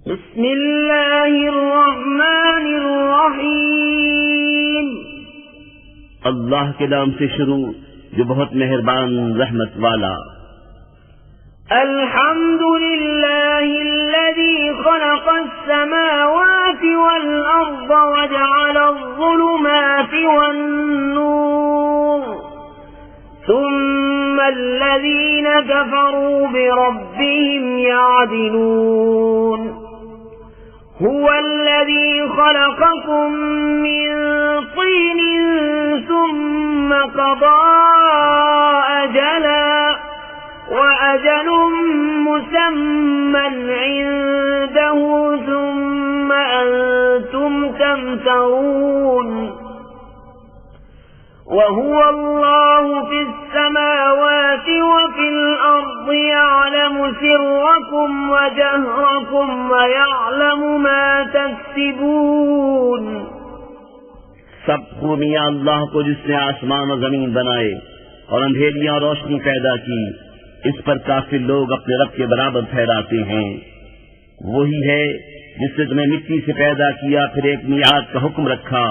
बिस्मिल्लाहिर्रहमानिर्रहीम। अल्लाह के नाम से शुरू जो बहुत मेहरबान रहमत वाला। अल्हम्दुलिल्लाहिल्लज़ी खलक़स्समावाति वल अर्ज़ वजअलज़्ज़ुलुमाति वन्नूर सुम्मल्लज़ीन कफ़रू बिरब्बिहिम यादिलून। हुवल्लज़ी खलक़कुम मिन तीनिन सुम्म क़ज़ा अजला वअजल मुसम्मन इंदहु सुम्म अंतुम तमतरून। वहुव अल्लाहु फिस्समावाति वफिल अर्ज़ि यअलमु सिर्रकुम वजहरकुम वयअलमु मा तक्सिबून। सब खूबियां अल्लाह को जिसने आसमान और जमीन बनाए और अंधेरियां और रोशनी पैदा की, इस पर काफिर लोग अपने रब के बराबर ठहराते हैं। वही है जिसने तुम्हें मिट्टी से पैदा किया, फिर एक मियाद का हुक्म रखा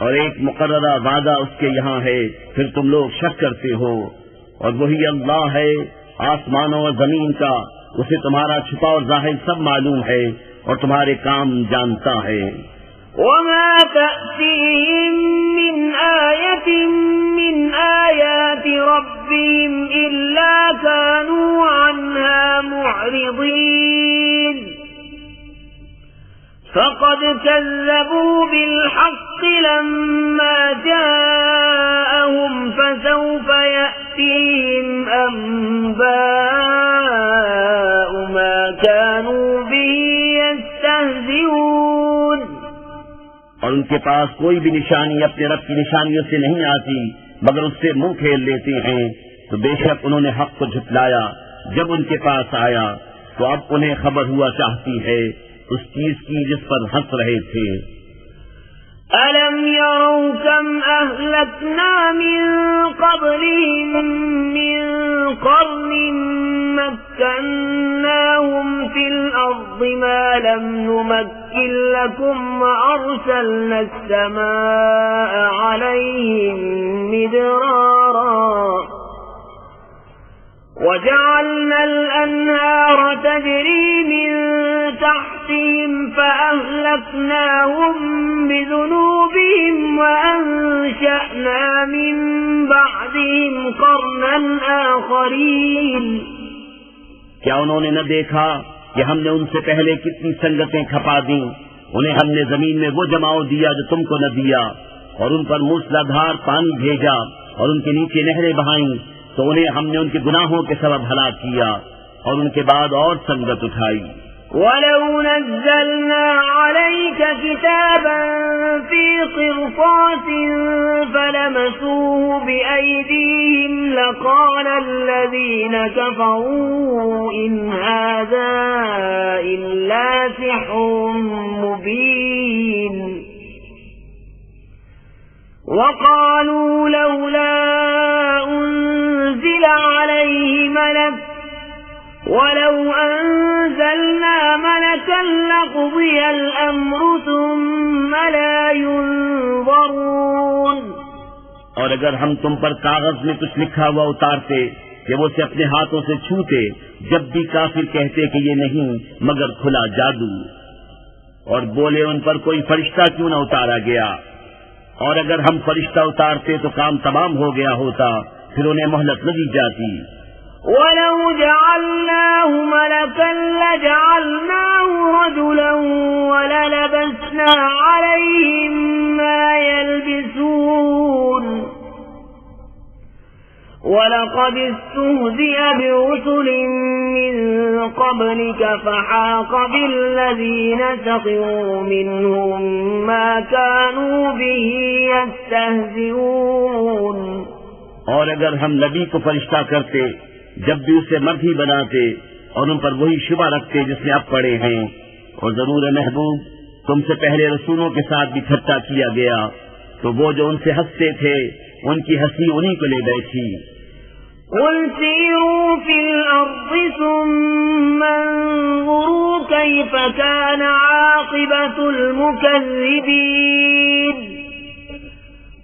और एक मुकर्ररा वादा उसके यहाँ है, फिर तुम लोग शक करते हो। और वही अल्लाह है आसमानों और जमीन का, उसे तुम्हारा छुपा और जाहिर सब मालूम है और तुम्हारे काम जानता है। वमा तअतीहिम मिन आयतिन मिन आयाति रब्बिहिम इल्ला कानू अन्हा मुअरिदीन। फ़क़द कज़्ज़बू बिल्हक़्क़ि लम्मा जाअहुम फ़सौफ़ यअतीहिम अंबाअु मा कानू बिही यस्तहज़िऊन। और उनके पास कोई भी निशानी अपने रब की निशानियों से नहीं आती, मगर उससे मुंह खेल लेते हैं। तो बेशक उन्होंने हक को झुठलाया जब उनके पास आया, तो अब उन्हें खबर हुआ चाहती है उस चीज की जिस पर हंस रहे थे। अलम यरौ कम अहलकना मिन क़ब्लिहिम मिन क़र्निन मक्कन्नाहुम फिल अर्ज़ि मा लम नुमक्किन लकुम वअरसलना अस्समाअ अलैहिम मिदरारा वजअलना अल-अन्हार तजरी मिन तहतिहिम फअहलकनाहुम बिज़ुनूबिहिम वअंशअना मिन बअदिहिम क़र्नन आख़रीन। क्या उन्होंने न देखा कि हमने उनसे पहले कितनी संगतें खपा दी? उन्हें हमने जमीन में वो जमाव दिया जो तुमको न दिया, और उन पर मूसलाधार पानी भेजा और उनके नीचे नहरें बहाईं, तो उन्हें हमने उनके गुनाहों के सबब हलाक किया और उनके बाद और संगत उठाई। वलौ नज़्ज़लना अलैका किताबन फी क़िरतासिन फलमसूहु बिअयदीहिम लक़ाल अल्लज़ीना कफ़रू इन हाज़ा इल्ला सिह्रुम मुबीन। वक़ालू लौला उन्ज़िल अलैहि मलक वलौ अंज़लना मलकन लक़ुदियल अम्रु सुम्मा ला युनज़रून। और अगर हम तुम पर कागज में कुछ लिखा हुआ उतारते कि वो उसे अपने हाथों से छूते, जब भी काफिर कहते कि ये नहीं मगर खुला जादू, और बोले उन पर कोई फरिश्ता क्यों न उतारा गया। और अगर हम फरिश्ता उतारते तो काम तमाम हो गया होता, फिर उन्हें मोहलत न दी जाती। वलौ जअलनाहु मलकन लजअलनाहु रजुलन वललबस्ना अलैहिम मा यल्बिसून। वलक़द इस्तहज़िअ बिरुसुलिन मिन क़ब्लिक फ़हाक़ बिल्लज़ीन सख़िरू मिनहुम मा कानू बिही यस्तहज़िऊन। और अगर हम नबी को फरिश्ता करते, जब भी उसे मर्द ही बनाते और उन पर वही शुबा रखते जिसमें अब पड़े हैं, और जरूर महबूब तुमसे पहले रसूलों के साथ भी ठट्टा किया गया, तो वो जो उनसे हंसते थे उनकी हंसी उन्हीं को ले बैठी। क़ुल सीरू फ़िल अर्ज़ि सुम्मा अंज़ुरू كيف كان عاقبة المكذبين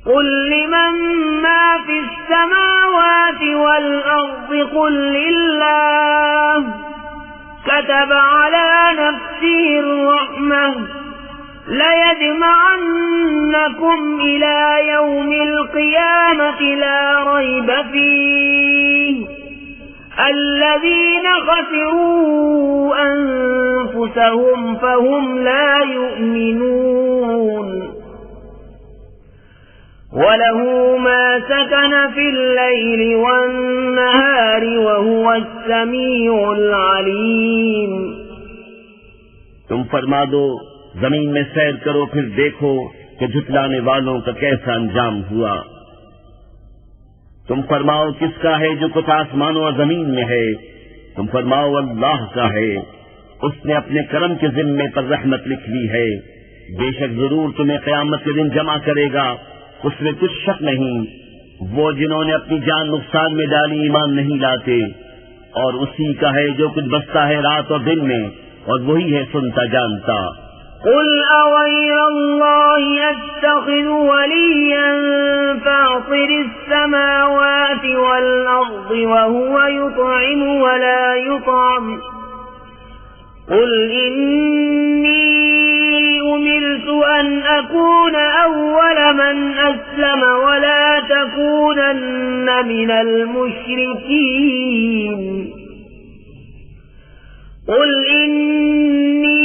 قل لمن ما في السماوات والأرض قل لله كتب على نفسه الرحمة ليجمعنكم إلى يوم القيامة لا ريب فيه الذين خسروا أنفسهم فهم لا يؤمنون وله ما سكن في الليل والنهار وهو السميع العليم तुम फरमा दो, जमीन में सैर करो, फिर देखो कि झुटलाने वालों का कैसा अंजाम हुआ। तुम फरमाओ, किसका है जो कुछ आसमानों और जमीन में है? तुम फरमाओ, अल्लाह का है। उसने अपने करम के जिम्मे पर रहमत लिख ली है। बेशक जरूर तुम्हें क़यामत के दिन जमा करेगा, उसमें कुछ शक नहीं। वो जिन्होंने अपनी जान नुकसान में डाली ईमान नहीं लाते, और उसी का है जो कुछ बसता है रात और दिन में, और वही है सुनता जानता। قل أغير الله أتخذ وليا فاطر السماوات والأرض وهو يطعم ولا يطعم قل إني أمرت أن أكون أول من أسلم ولا تكونن من المشركين قل إني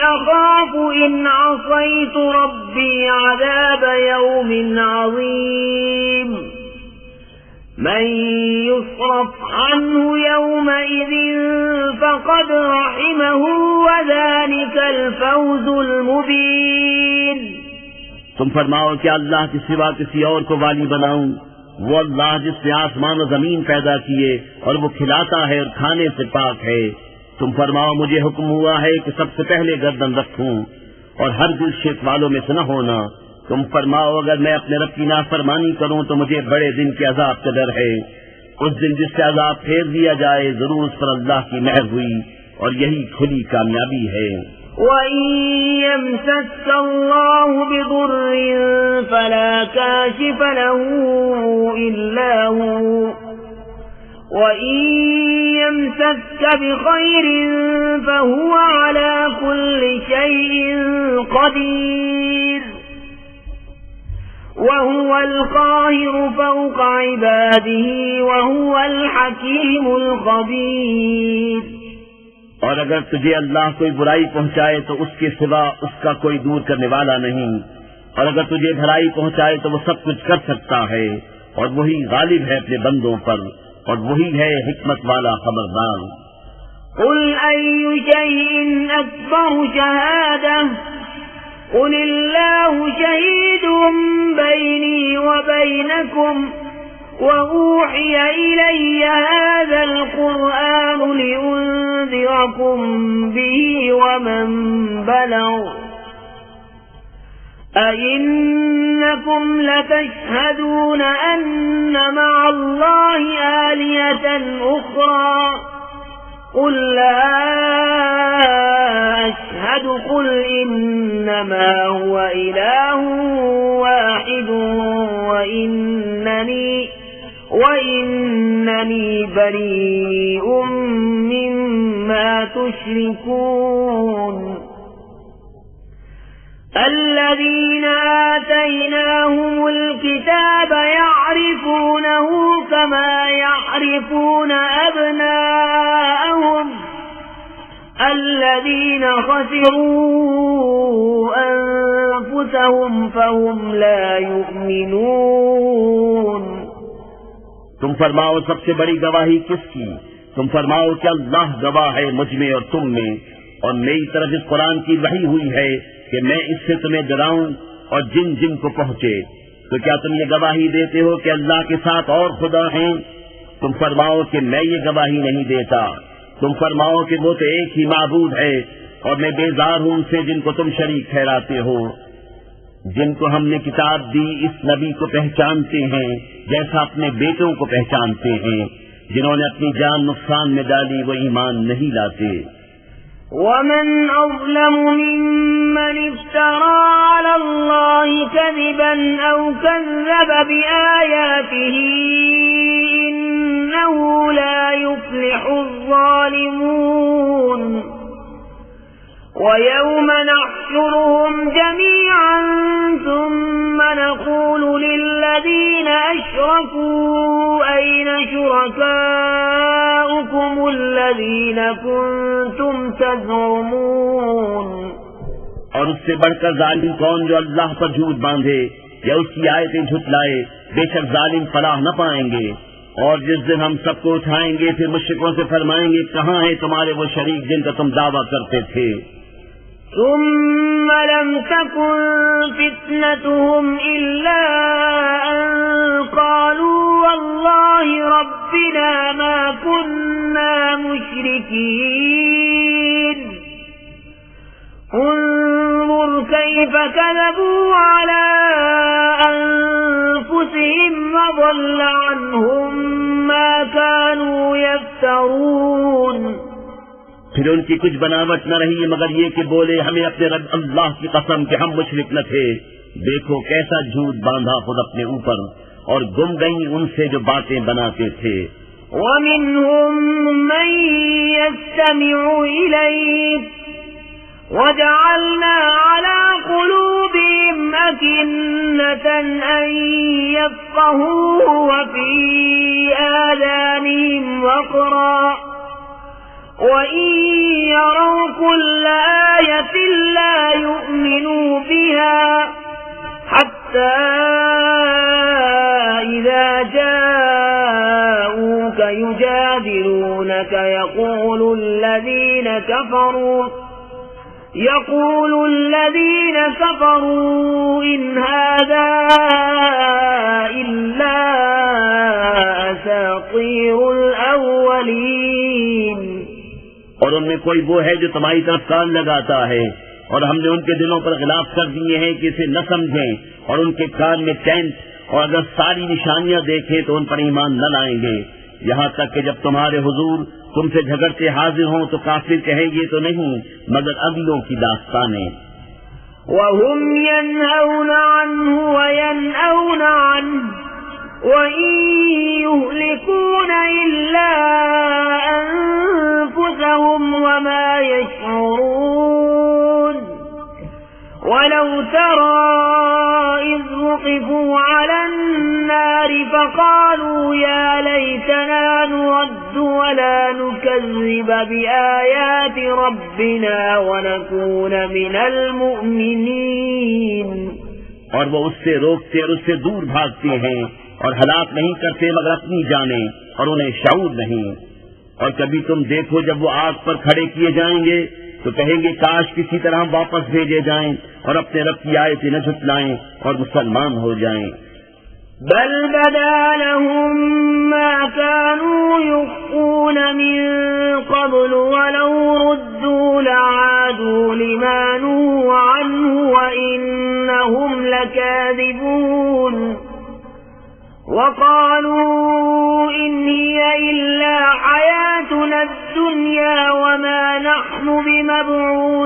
أخاف إن عصيت ربي عذاب يوم عظيم من يصرف عنه يومئذ فقد رحمه وذلك الفوز المبين तुम फरमाओ, क्या अल्लाह के सिवा किसी और को वाली बनाऊं? वो अल्लाह जिसने आसमान और जमीन पैदा किए और वो खिलाता है और खाने से पाक है। तुम फरमाओ, मुझे हुक्म हुआ है कि सबसे पहले गर्दन रखूं और हर दिल शिर्क वालों में से न होना। तुम फरमाओ, अगर मैं अपने रब की नाफरमानी करूं तो मुझे बड़े दिन के अजाब का डर है। उस दिन जिससे अजाब फेर दिया जाए, जरूर उस पर अल्लाह की मेहर हुई और यही खुली कामयाबी है। وَإِن يَمْسَسْكَ اللَّهُ بِضُرٍّ فَلَا كَاشِفَ لَهُ إِلَّا هُوَ وَإِن يَمْسَسْكَ بِخَيْرٍ فَهُوَ عَلَى كُلِّ شَيْءٍ قَدِيرٌ وَهُوَ الْقَاهِرُ فَوْقَ عِبَادِهِ وَهُوَ الْحَكِيمُ الْخَبِيرُ और अगर तुझे अल्लाह कोई बुराई पहुंचाए तो उसके सिवा उसका कोई दूर करने वाला नहीं, और अगर तुझे भलाई पहुंचाए तो वो सब कुछ कर सकता है, और वही गालिब है अपने बंदों पर, और वही है हिकमत वाला खबरदार। قُلْ أَيُّ شَيْءٍ أَكْبَرُ شَهَادَةً قُلِ اللَّهُ شَهِيدٌ بَيْنِي وَبَيْنَكُمْ وَأُوحِيَ إِلَيَّ هَذَا الْقُرْآنُ لِأُنذِرَكُم بِهِ وَمَن بَلَغَ أَئِنَّكُمْ لَتَشْهَدُونَ أَنَّ مَعَ اللَّهِ آلِهَةً أُخْرَى قُل لَّا أَشْهَدُ قُلْ إِنَّمَا هُوَ إِلَٰهٌ وَاحِدٌ وَإِنَّنِي بَرِيءٌ مِّمَّا تُشْرِكُونَ الَّذِينَ آتَيْنَاهُمُ الْكِتَابَ يَعْرِفُونَهُ كَمَا يَعْرِفُونَ أَبْنَاءَهُمْ الَّذِينَ خَسِرُوا أَنفُسَهُمْ فَهُمْ لَا يُؤْمِنُونَ तुम फरमाओ, सबसे बड़ी गवाही किसकी? तुम फरमाओ कि अल्लाह गवाह है मुझ में और तुम में, और मेरी तरफ इस कुरान की वही हुई है कि मैं इससे तुम्हें डराऊं और जिन जिन को पहुंचे। तो क्या तुम ये गवाही देते हो कि अल्लाह के साथ और खुदा हैं? तुम फरमाओ कि मैं ये गवाही नहीं देता। तुम फरमाओ कि वो तो एक ही माबूद है, और मैं बेजार हूं उनसे जिनको तुम शरीक ठहराते हो। जिनको हमने किताब दी इस नबी को पहचानते हैं जैसा अपने बेटों को पहचानते हैं। जिन्होंने अपनी जान नुकसान में डाली वो ईमान नहीं लाते। ومن أظلم ممن افترى على الله كذبا أو كذب بآياته إنه لا يفلح الظالمون ويوم نحشرهم جميعا ثم نقول للذين أشركوا أين شركاؤكم الذين كنتم تزعمون। और उससे बढ़कर जालिम कौन जो अल्लाह पर झूठ बांधे या उसकी आयतें झुटलाए, बेशक जालिम फलाह न पाएंगे। और जिस दिन हम सबको उठाएंगे फिर मुश्रिकों से फरमाएंगे, कहाँ है तुम्हारे वो शरीक जिनका तुम दावा करते थे। ثم لم تكن فتنتهم إلا أن قالوا والله ربنا ما كنا مشركين انظر كيف كذبوا على أنفسهم وضل عنهم ما كانوا يفترون। फिर उनकी कुछ बनावट न रही मगर ये कि बोले, हमें अपने रब अल्लाह की कसम कि हम मुशरिक न थे। देखो कैसा झूठ बांधा खुद अपने ऊपर, और गुम गई उनसे जो बातें बनाते थे। وَمِنْهُمْ مَنْ يَسْتَمِعُ إِلَيْكَ وَجَعَلْنَا عَلَى قُلُوبِهِمْ أَكِنَّةً أَنْ يَفْقَهُوهُ وَفِي آذَانِهِمْ وَقْرًا وَإِنْ يَرَوْا كُلَّ آيَةٍ لَا يُؤْمِنُوا بِهَا حَتَّى إِذَا جَاءُوكَ يُجَادِلُونَكَ يقول الذين كفروا إن هذا إلا أساطير الأولين। और उनमें कोई वो है जो तुम्हारी तरफ कान लगाता है, और हमने उनके दिलों पर गिलाफ कर दिए हैं कि इसे न समझें, और उनके कान में टेंट, और अगर सारी निशानियां देखें तो उन पर ईमान न लाएंगे। यहाँ तक कि जब तुम्हारे हुजूर तुमसे झगड़ते हाजिर हों तो काफिर कहेंगे तो नहीं मगर अगलों की दास्तानें। वहुम यन्हौन अन्हु व यन्औन अन्हु व इन युहलिकून इल्ला अनफुसहुम व मा यशऊरून। वलौ तरा इज़ वक़िफू अला अन्नार फ़क़ालू या लैतना नुरद्दु वला नुकज़्ज़िब बिआयाति रब्बिना व नकून मिनल मुअ्मिनीन। और वो उससे रोकते और उससे दूर भागते हैं और हलाक नहीं करते मगर अपनी जाने, और उन्हें शऊर नहीं। और कभी तुम देखो जब वो आग पर खड़े किए जाएंगे तो कहेंगे काश किसी तरह वापस भेजे जाएं और अपने रब की आयतें न झुटलाएं और मुसलमान हो जाएं। बल बदा लहुम मा कानू युख्फून मिन क़ब्ल वलौ रुद्दू लआदू लिमा नूहू अन्हु व इन्नहुम लकाज़िबून। وقالوا إن هي إلا حياتنا الدنيا وما نحن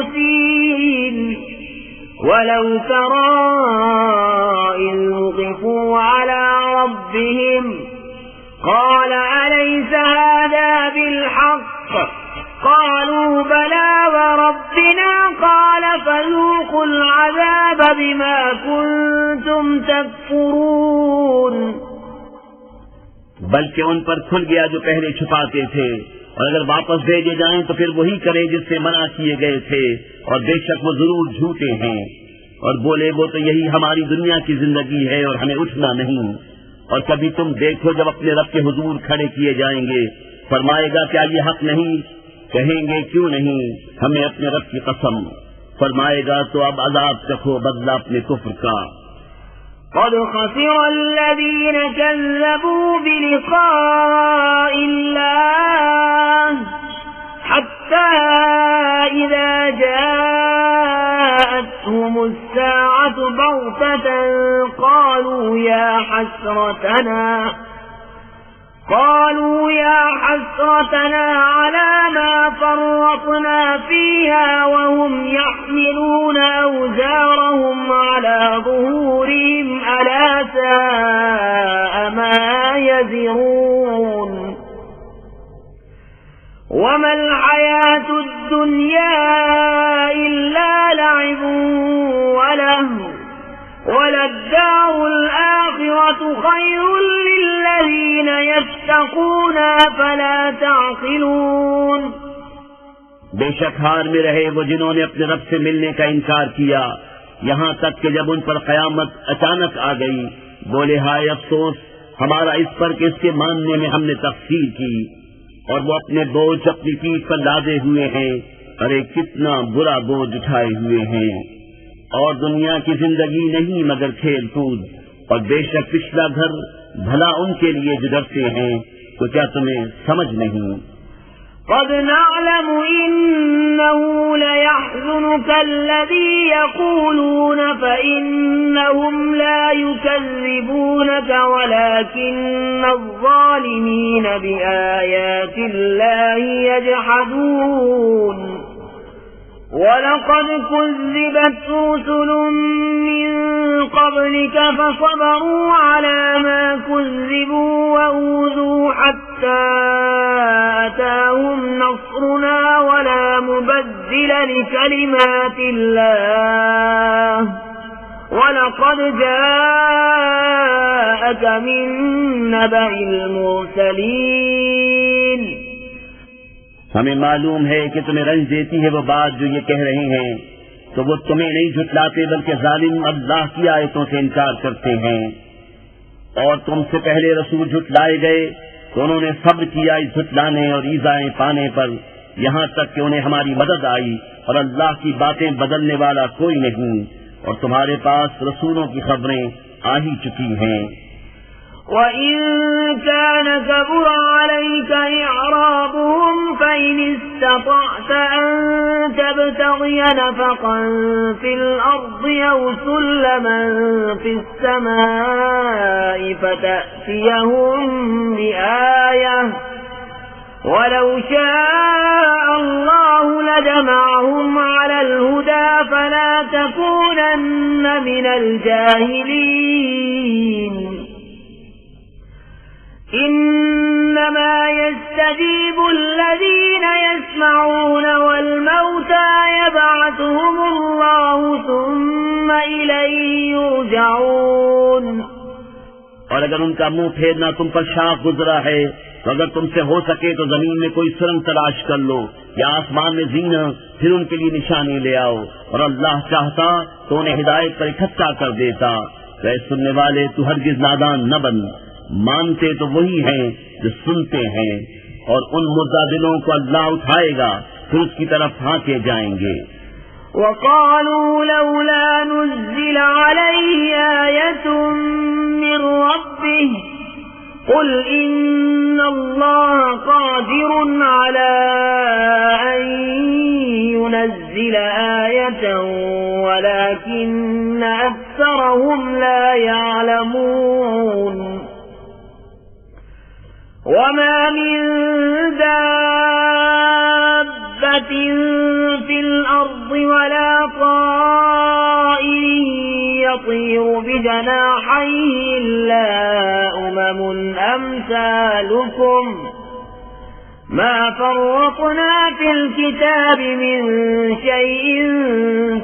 بمبعوثين ولو ترى إذ وقفوا على ربهم قال أليس هذا بالحق قالوا بلى وربنا قال فذوقوا العذاب بما كنتم تكفرون। बल्कि उन पर खुल गया जो पहले छुपाते थे, और अगर वापस भेजे जाएं तो फिर वही करें जिससे मना किए गए थे, और बेशक वो जरूर झूठे हैं। और बोले वो तो यही हमारी दुनिया की जिंदगी है और हमें उठना नहीं। और कभी तुम देखो जब अपने रब के हुजूर खड़े किए जाएंगे, फरमाएगा क्या ये हक नहीं? कहेंगे क्यों नहीं, हमें अपने रब की कसम। फरमाएगा तो अब अज़ाब चखो बदला अपने कुफ्र का। قد خسر الذين كذبوا بلقاء الله حتى إذا جاءتهم الساعة بغتة قالوا يا حسرتنا على ما فرطنا فرطنا فيها وهم يحملون أوزارهم على ظهورهم ألا ساء ما يزرون وما الحياة الدنيا إلا لعب ولهو وللدار الآخرة خير للذين يتقون فلا تعقلون। बेशक हार में रहे वो जिन्होंने अपने रब से मिलने का इनकार किया, यहाँ तक कि जब उन पर कयामत अचानक आ गई बोले हाय अफसोस हमारा इस पर कि इसके मानने में हमने तकसीर की, और वो अपने बोझ अपनी पीठ पर लादे हुए हैं, अरे कितना बुरा बोझ उठाए हुए हैं। और दुनिया की जिंदगी नहीं मगर खेल कूद, और बेशक पिछला घर भला उनके लिए जो डरते हैं, तो क्या तुम्हें समझ नहीं? قد نعلم إنه ليحزنك الذي يقولون فإنهم لا يكذبونك ولكن الظالمين بآيات الله يجحدون ولقد كذبت رسل من قبلك فصبروا على ما كذبوا وأوذوا حتى أتاهم نصرنا ولا مبدل لكلمات الله ولقد جاءك من نبأ المرسلين। हमें मालूम है कि तुम्हें रंज देती है वो बात जो ये कह रहे हैं, तो वो तुम्हें नहीं झुटलाते बल्कि जालिम अल्लाह की आयतों से इनकार करते हैं। और तुमसे पहले रसूल झुटलाए गए तो उन्होंने सब्र किया इस झुटलाने और ईज़ाएं पाने पर, यहाँ तक कि उन्हें हमारी मदद आई, और अल्लाह की बातें बदलने वाला कोई नहीं, और तुम्हारे पास रसूलों की खबरें आ ही चुकी हैं। وَإِن كَانَ كَبُرَ عَلَيْكَ إِعْرَاضُهُمْ فَإِنِ اسْتَطَعْتَ أَن تَبْتَغِيَ نَفَقًا فِي الْأَرْضِ أَوْ سُلَّمًا فِي السَّمَاءِ فَتَأْتِيَهُم بِآيَةٍ وَلَوْ شَاءَ اللَّهُ لَجَمَعَهُمْ عَلَى الْهُدَى فَلَا تَكُونَنَّ مِنَ الْجَاهِلِينَ। إنما يستجيب الذين يسمعون والموتى يبعثهم الله ثم إليه يرجعون। और अगर उनका मुंह फेरना तुम पर शाख गुजरा है तो अगर तुमसे हो सके तो जमीन में कोई सुरंग तलाश कर लो या आसमान में जीना, फिर उनके लिए निशानी ले आओ, और अल्लाह चाहता तो उन्हें हिदायत पर इकट्ठा कर देता। वह सुनने वाले तू हरगिज नादान न बन, मानते तो वही हैं जो सुनते हैं, और उन मुर्दा दिलों को अल्लाह उठाएगा फिर उसकी तरफ हाँके जाएंगे। وقالوا لولا نزل عليه آية من ربه قل إن الله قادر على أن ينزل آية ولكن أكثرهم لا يعلمون وما من دابة في الأرض ولا طائر يطير بجناحيه إلا أمم أمثالكم ما فرطنا في الكتاب من شيء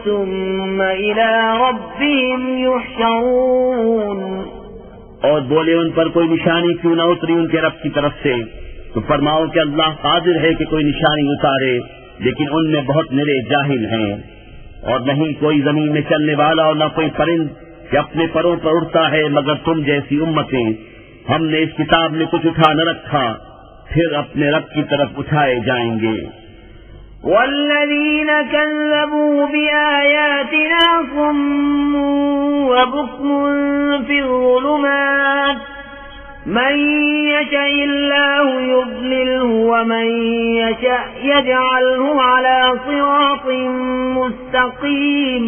ثم إلى ربهم يحشرون। और बोले उन पर कोई निशानी क्यों न उतरी उनके रब की तरफ से, तो फरमाओ कि अल्लाह कादिर है कि कोई निशानी उतारे, लेकिन उनमें बहुत निरे जाहिल हैं। और नहीं कोई जमीन में चलने वाला और न कोई परिंद कि अपने परों पर उड़ता है मगर तुम जैसी उम्मतें। हमने इस किताब में कुछ उठा न रखा, फिर अपने रब की तरफ उठाए जाएंगे। والذين كذبوا بآياتنا صم وبكم في الظلمات من يشاء الله يضلله ومن يشاء يجعله على صراط مستقيم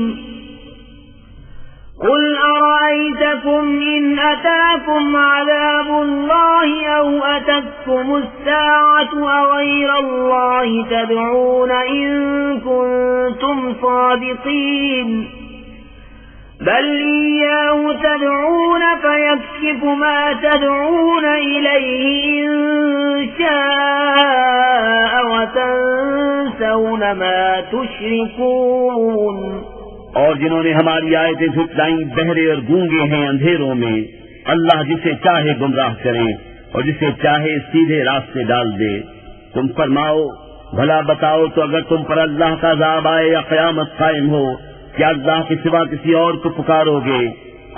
قل أرأيتكم إن أتاكم عذاب الله أو أتتكم الساعة أغير الله الله تدعون إن كنتم صادقين بل إياه تدعون فيكشف ما تدعون إليه إن شاء وتنسون ما تشركون। और जिन्होंने हमारी आयतें झुटलाई बहरे और गूंगे हैं अंधेरों में, अल्लाह जिसे चाहे गुमराह करे और जिसे चाहे सीधे रास्ते डाल दे। तुम फरमाओ, भला बताओ तो अगर तुम पर अल्लाह का अज़ाब आए या क़यामत कायम हो, क्या अल्लाह के सिवा किसी और को पुकारोगे?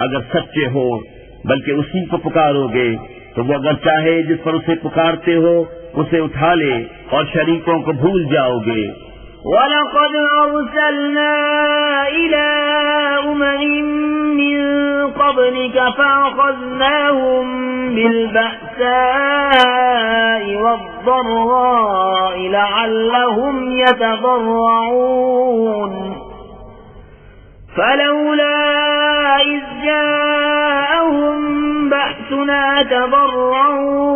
अगर सच्चे हो बल्कि उसी को पुकारोगे तो वो अगर चाहे जिस पर उसे पुकारते हो उसे उठा ले और शरीकों को भूल जाओगे। वलक़द अरसलना इला उममिन मिन क़ब्लिक फ़अख़ज़नाहुम बिलबअसाइ वद्दर्राइ लअल्लहुम यतज़र्रऊन फलौला इज़ जाअहुम बअसुना तज़र्रऊ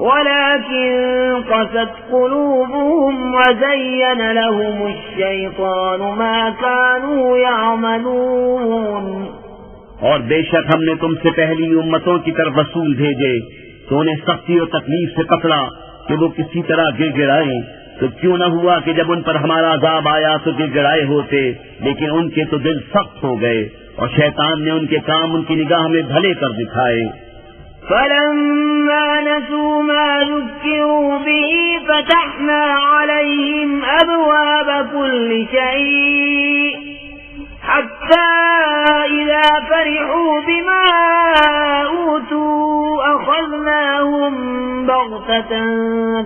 वलाकिन क़सत क़ुलूबुहुम वज़य्यन लहुमुश्शैतानु मा कानू यअमलून। और बेशक हमने तुमसे पहली उम्मतों की तरफ रसूल भेजे तो उन्हें सख्ती और तकलीफ से पकड़ा कि वो किसी तरह गिड़गिड़ाए, तो क्यों न हुआ कि जब उन पर हमारा अज़ाब आया तो गिड़गिड़ाए होते, लेकिन उनके तो दिल सख्त हो गए और शैतान ने उनके काम उनकी निगाह में भले कर दिखाए। फलम्मा नसू मा ज़ुक्किरू बिही फ़तहना अलैहिम अबवाब कुल्लि शै'इन हत्ता इज़ा फ़रिहू बिमा ऊतू अख़ज़नाहुम बग़ततन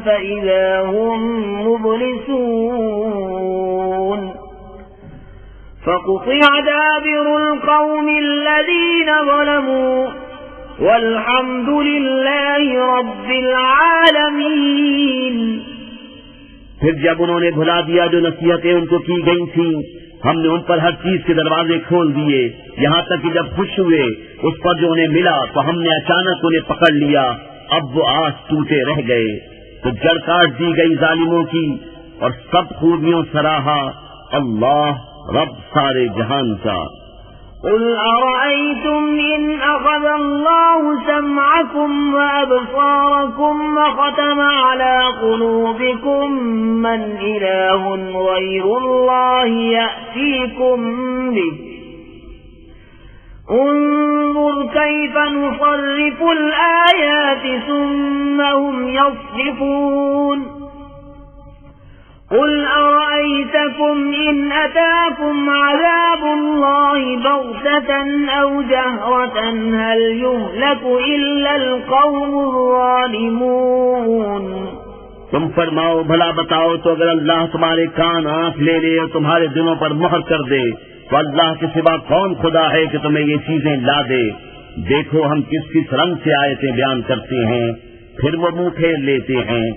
फ़इज़ा हुम मुब्लिसून फ़क़ुतिअ दाबिरुल क़ौमिल लज़ीना ज़लमू वल्हम्दुलिल्लाहि रब्बिल आलमीन। फिर जब उन्होंने भुला दिया जो नसीहतें उनको की गई थी, हमने उन पर हर चीज के दरवाजे खोल दिए, यहाँ तक कि जब खुश हुए उस पर जो उन्हें मिला तो हमने अचानक उन्हें पकड़ लिया। अब वो आस टूटे रह गए तो जड़ काट दी गई जालिमों की और सब खूबियों सराहा अल्लाह रब सारे जहान का। قل أرأيتم إن أخذ الله سمعكم وأبصاركم وختم على قلوبكم من إله غير الله يأتيكم به انظر كيف نصرف الآيات ثم هم يصدفون قل أرأيتكم إن أتاكم عذاب الله بغتة أو جهرة هل يهلك إلا القوم الظالمون। तुम फरमाओ, भला बताओ तो अगर अल्लाह तुम्हारे कान आंख ले ले और तुम्हारे दिलों पर मुहर कर दे तो अल्लाह के सिवा कौन खुदा है कि तुम्हें ये चीजें ला दे। देखो हम किस किस रंग से आयतें बयान करते हैं, फिर वो मुंह फेर लेते हैं।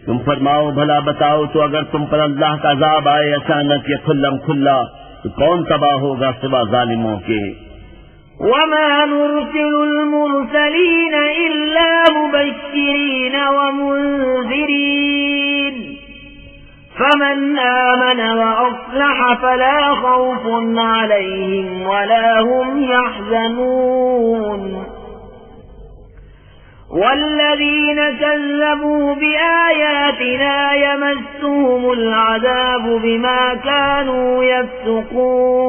तुम फरमाओ, भला बताओ तो अगर तुम पर अल्लाह का अज़ाब आए अचानक या खुल्लम खुल्ला तो कौन तबाह होगा सिवा जालिमों के। वमा नुरसिलुल मुरसलीन इल्ला मुबश्शिरीन व मुंज़िरीन फमन आमन व अस्लह फला खौफुन अलैहिम वला हुम यहज़नून वल्लज़ीन कज़्ज़बू बिआयातिना यमस्सुहुमुल अज़ाबु बिमा कानू यफ़्सुक़ून।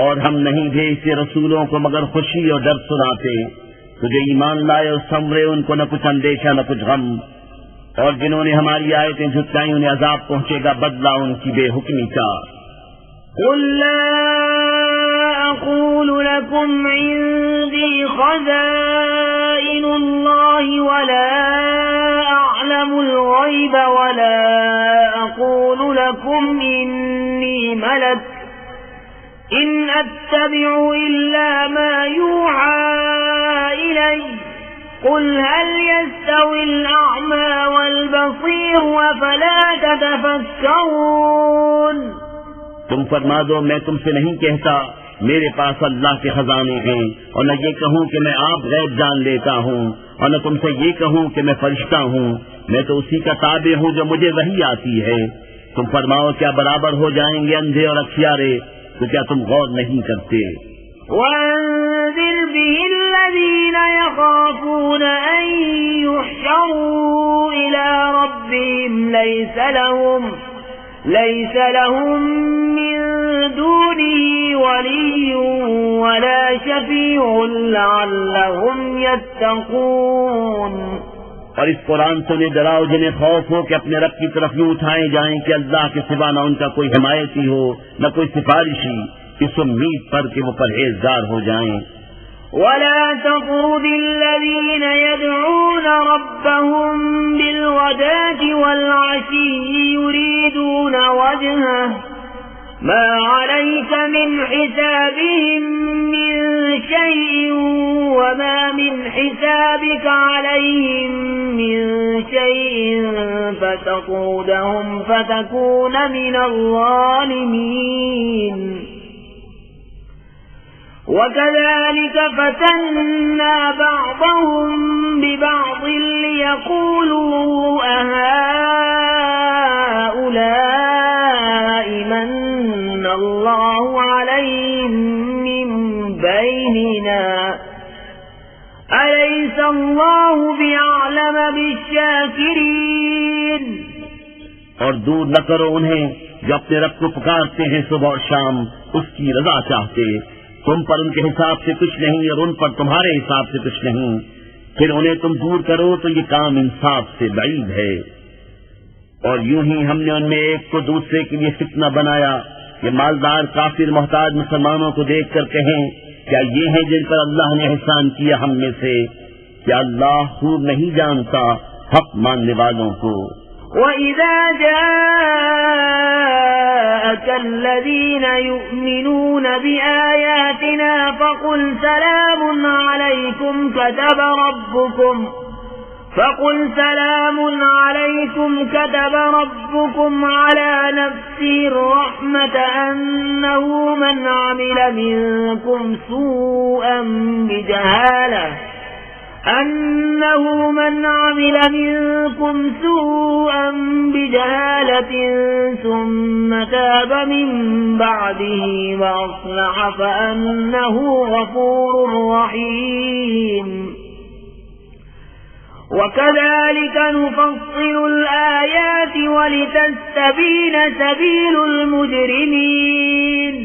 और हम नहीं भेजते रसूलों को मगर खुशी और डर सुनाते, तो जो ईमान लाए और संवरे उनको न कुछ अंदेशा न कुछ गम, और जिन्होंने हमारी आयतें झुटलाई उन्हें अज़ाब पहुंचेगा बदला उनकी बेहुक्मी का। قل لا أقول لكم عندي خزائن الله ولا أعلم الغيب ولا أقول لكم إني ملك إن أتبع إلا ما يوحى إلي قل هل يستوي الأعمى والبصير أفلا تتفكرون। तुम फरमा दो, मैं तुमसे नहीं कहता मेरे पास अल्लाह के खजाने हैं, और न ये कहूँ कि मैं आप गैब जान लेता हूँ, और न तुमसे ये कहूँ कि मैं फरिश्ता हूँ। मैं तो उसी का ताबे हूँ जो मुझे वही आती है। तुम फरमाओ, क्या बराबर हो जाएंगे अंधे और अखियारे? तो क्या तुम गौर नहीं करते? وَأَنذِرْ بِهِ الَّذِينَ يَخَافُونَ أَن يُحْشَرُوا إِلَى رَبِّهِمْ لَيْسَ لَهُم مِّن دُونِهِ وَلِيٌّ وَلَا شَفِيعٌ لَّعَلَّهُمْ يَتَّقُونَ। और इस कुरान से उन्हें डराओ जिन्हें खौफ हो कि अपने रब की तरफ यूं उठाए जाएं कि अल्लाह के सिवा न उनका कोई हिमायती हो, न कोई सिफारिशी, इस उम्मीद पर कि वो परहेजगार हो जाएं। وَلَا تَطْرُدِ الَّذِينَ يَدْعُونَ رَبَّهُم بِالْغَدَاةِ وَالْعَشِيِّ يُرِيدُونَ وَجْهَهُ مَا عَلَيْكَ مِنْ حِسَابِهِم مِّن شَيْءٍ وَمَا مِنْ حِسَابِكَ عَلَيْهِم مِّن شَيْءٍ فَتَطْرُدَهُمْ فَتَكُونَ مِنَ الظَّالِمِينَ وَكَذَلِكَ فَتَنَّا بَعْضَهُم بِبَعْضٍ لِيَقُولُوا أَهَٰؤُلَاءِ مَنَّ اللَّهُ عَلَيْهِم مِّن بَيْنِنَا أَلَيْسَ اللَّهُ بِأَعْلَمَ بِالشَّاكِرِينَ। और दूर न करो उन्हें जो अपने रब को पुकारते हैं सुबह और शाम उसकी रजा चाहते। तुम पर उनके हिसाब से कुछ नहीं और उन पर तुम्हारे हिसाब से कुछ नहीं, फिर उन्हें तुम दूर करो तो ये काम इंसाफ से बाइद है। और यूं ही हमने उनमें एक को दूसरे के लिए फितना बनाया। ये मालदार काफिर मोहताज मुसलमानों को देखकर कहें, क्या ये हैं जिन पर अल्लाह ने एहसान किया हम में से? क्या अल्लाह खूब नहीं जानता हक मानने वालों को? وَإِذَا جَاءَكَ الَّذِينَ يُؤْمِنُونَ بِآيَاتِنَا فَقُلْ سَلَامٌ عَلَيْكُمْ كَتَبَ رَبُّكُمْ عَلَى نَفْسِهِ الرَّحْمَةَ أَنَّهُ مَنْ عَمِلَ منكم سوءا بجهالة ثم تاب من بعده وأصلح فأنه غفور رحيم وكذلك نفصل الآيات ولتستبين سبيل المجرمين।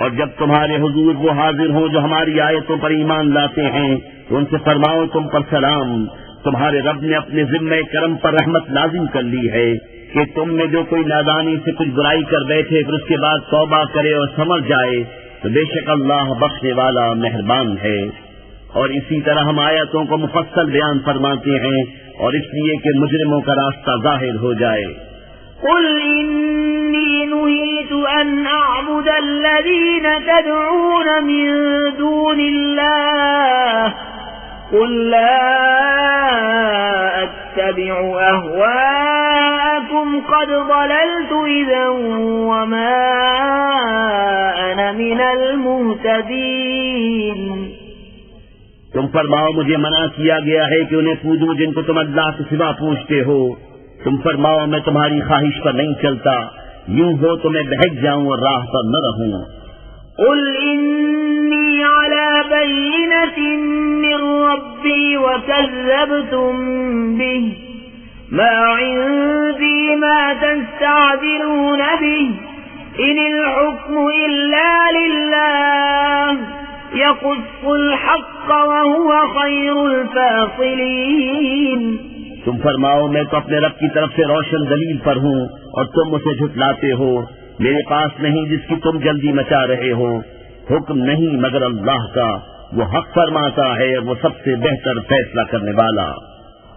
और जब तुम्हारे हुजूर वो हाजिर हो जो हमारी आयतों पर ईमान लाते हैं तो उनसे फरमाओ, तुम पर सलाम, तुम्हारे रब ने अपने जिम्मे करम पर रहमत लाजिम कर ली है कि तुम में जो कोई नादानी से कुछ बुराई कर बैठे फिर उसके बाद तौबा करे और समझ जाए तो बेशक अल्लाह बख्शने वाला मेहरबान है। और इसी तरह हम आयतों को मुफस्सल बयान फरमाते हैं और इसलिए कि मुजरिमों का रास्ता जाहिर हो जाए। قُلْ إِنِّي نُهِيتُ أَنْ أَعْبُدَ الَّذِينَ تَدْعُونَ مِن دُونِ اللَّهِ قُلْ لَا أَتَّبِعُ أَهْوَاءَكُمْ قَدْ ضَلَلْتُ إِذًا وَمَا أَنَا مِنَ الْمُهْتَدِينَ। तुम फरमाओ, मुझे मना किया गया है कि उन्हें पूजो जिनको तुम अल्लाह के सिवा पूजते हो। तुम फरमाओ, मैं तुम्हारी ख्वाहिश पर नहीं चलता, यूं हो तो मैं बहक जाऊं और राह पर न रहूं। قُلْ إِنِّي عَلَى بَيِّنَةٍ مِّن رَّبِّي وَكَذَّبْتُم بِهِ مَا عِندِي مَا تَسْتَعْجِلُونَ بِهِ إِنِ الْحُكْمُ إِلَّا لِلَّهِ يَقُصُّ الْحَقَّ وَهُوَ خَيْرُ الْفَاصِلِينَ। तुम फरमाओ, मैं तो अपने रब की तरफ से रोशन दलील पर हूँ और तुम उसे झुठलाते हो। मेरे पास नहीं जिसकी तुम जल्दी मचा रहे हो। हुक्म नहीं मगर अल्लाह का, वो हक फरमाता है और वो सबसे बेहतर फैसला करने वाला।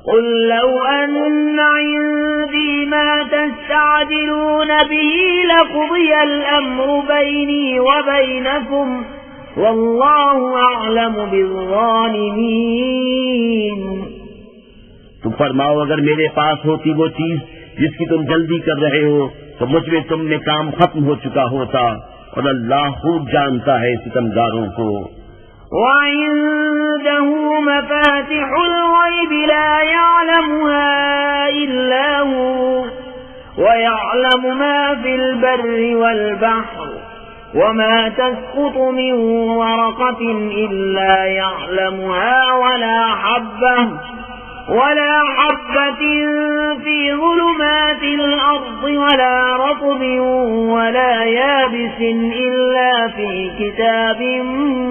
قُلْ لَوْ أَنَّ عِندِي مَا تَسْتَعْجِلُونَ بِهِ لَقُضِيَ الْأَمْرُ بَيْنِي وَبَيْنَكُمْ وَاللَّهُ أَعْلَمُ بِالظَّالِمِينَ। तुम फरमाओ, अगर मेरे पास होती वो चीज जिसकी तुम जल्दी कर रहे हो तो मुझ में तुम में काम खत्म हो चुका होता और अल्लाह खूब जानता है सितमगारों को। وعنده مفاتح الغيب لا يعلمها إلا هو ويعلم ما في البر والبحر وما تسقط من ورقة إلا يعلمها ولا حبة في ظلمات الأرض ولا رطب ولا يابس إلا في كتاب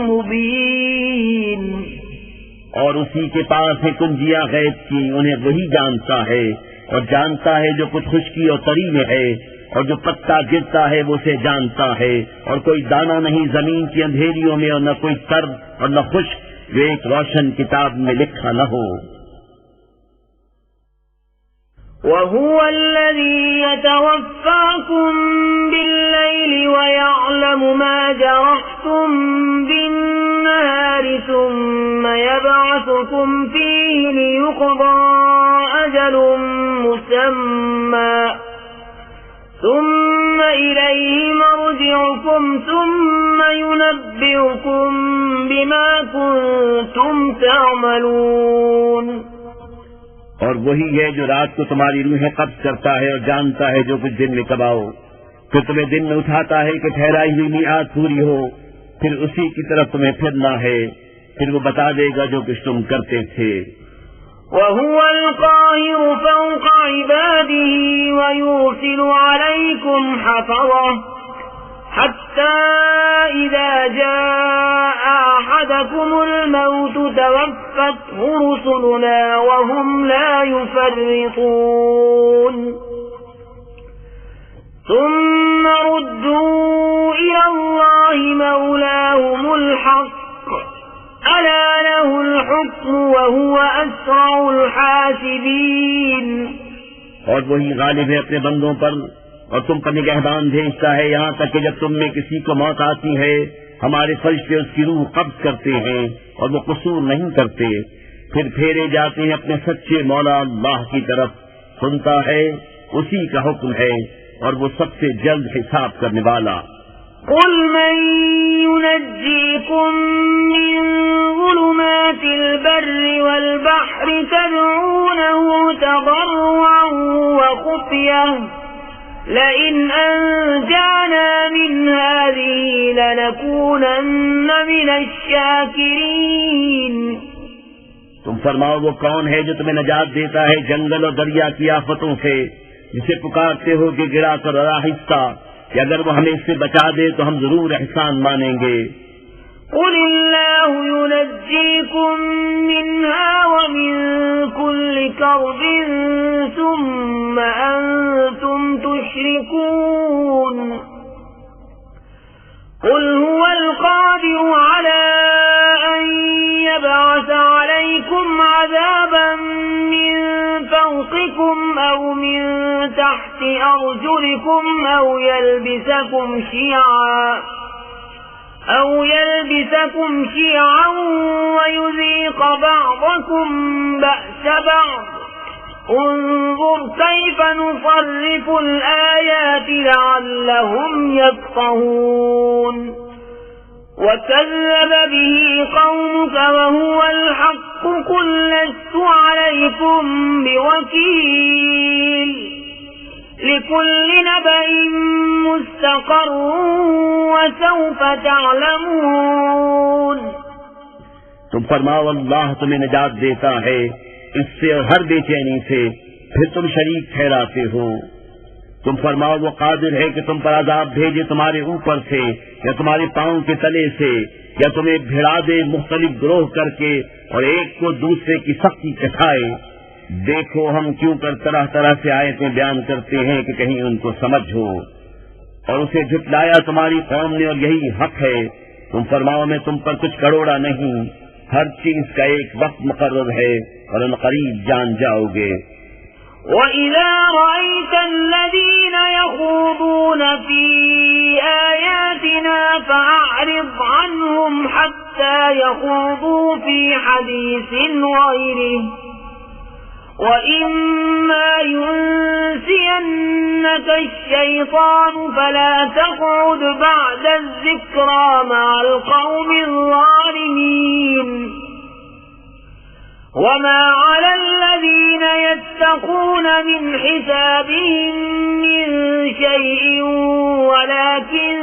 مبين। और उसी के पास है कुंजियां गैब की, उन्हें वही जानता है और जानता है जो कुछ खुशकी और तरी में है, और जो पत्ता गिरता है वो उसे जानता है, और कोई दाना नहीं जमीन की अंधेरियों में, और न कोई सर्द और न खुश्क जो एक रोशन किताब में लिखा न हो। وهو الذي يتوفاكم بالليل ويعلم ما جرحتم بالنهار ثم يبعثكم فيه ليقضى أجل مسمى ثم إليه مرجعكم ثم ينبئكم بما كنتم تعملون। और वही है जो रात को तुम्हारी रूहें कब्ज करता है और जानता है जो कुछ दिन में कबाओ, फिर तुम्हें दिन में उठाता है कि ठहराई हुई मियाद पूरी हो, फिर उसी की तरफ तुम्हें फिरना है, फिर वो बता देगा जो कुछ तुम करते थे। وهو القاهر فوق عباده ويرسل عليكم حفظه حتى إذا جاء أحدكم الموت توفته رسلنا وهم لا يفرطون ثم ردوا إلى الله مولاهم الحق ألا له الحكم وهو أسرع الحاسبين। और वही गालिब है अपने बंदों पर और तुम पर निगहबान भेजता है, यहाँ तक कि जब तुम में किसी को मौत आती है हमारे फरिश्ते उसकी रूह कब्ज करते हैं और वो कसूर नहीं करते, फिर फेरे जाते हैं अपने सच्चे मौला अल्लाह की तरफ। सुनता है, उसी का हुक्म है और वो सबसे जल्द हिसाब करने वाला। قل من ينجيكم من ظلمات البر والبحر تدعونه تضرعا وخفية لئن أنجانا من هذه لنكونن من الشاكرين। तुम फरमाओ वो कौन है जो तुम्हें नजात देता है जंगल और दरिया की आफतों से, जिसे पुकारते हो कि गिरा कर आहिस्ता, कि अगर वो हमें इससे बचा दे तो हम जरूर एहसान मानेंगे। قل الله ينجيكم منها ومن كل كرب ثم أنتم تشركون قل هو القادر على أن يبعث عليكم عذابا من فوقكم أو من تحت أرجلكم أو يلبسكم شيعا ويذيق بعضكم بأس بعض انظر كيف نصرف الآيات لعلهم يفقهون وكذب به قومك وهو الحق قل لست عليكم بوكيل لكل نبأ مستقر وسوف تعلمون। तुम फरमाओ अल्लाह तुम्हें निजात देता है इससे और हर बेचैनी से, फिर तुम शरीक ठहराते हो। तुम फरमाओ वो कादिर है कि तुम पर अजाब भेजे तुम्हारे ऊपर से या तुम्हारे पांव के तले से, या तुम्हें भिड़ा दे मुख्तलिफ ग्रोह करके और एक को दूसरे की सख्ती सिखाए। देखो हम क्यों कर तरह तरह से आयतें बयान करते हैं कि कहीं उनको समझ हो। और उसे झुटलाया तुम्हारी कौम ने और यही हक है। तुम फरमाओ मैं तुम पर कुछ करोड़ा नहीं, हर चीज का एक वक्त मुकर्रर है और उन करीब जान जाओगे। وَإِذَا رَأَيْتَ الَّذِينَ يَخُوضُونَ فِي آيَاتِنَا فَأَعْرِضْ عَنْهُمْ حَتَّى يَخُوضُوا فِي حَدِيثٍ غَيْرِهِ وَإِمَّا يُنْسِيَنَّكَ ينسينك الشيطان فلا تقعد بعد الذكرى مع القوم الظالمين وما على الذين يتقون من حسابهم من شيء ولكن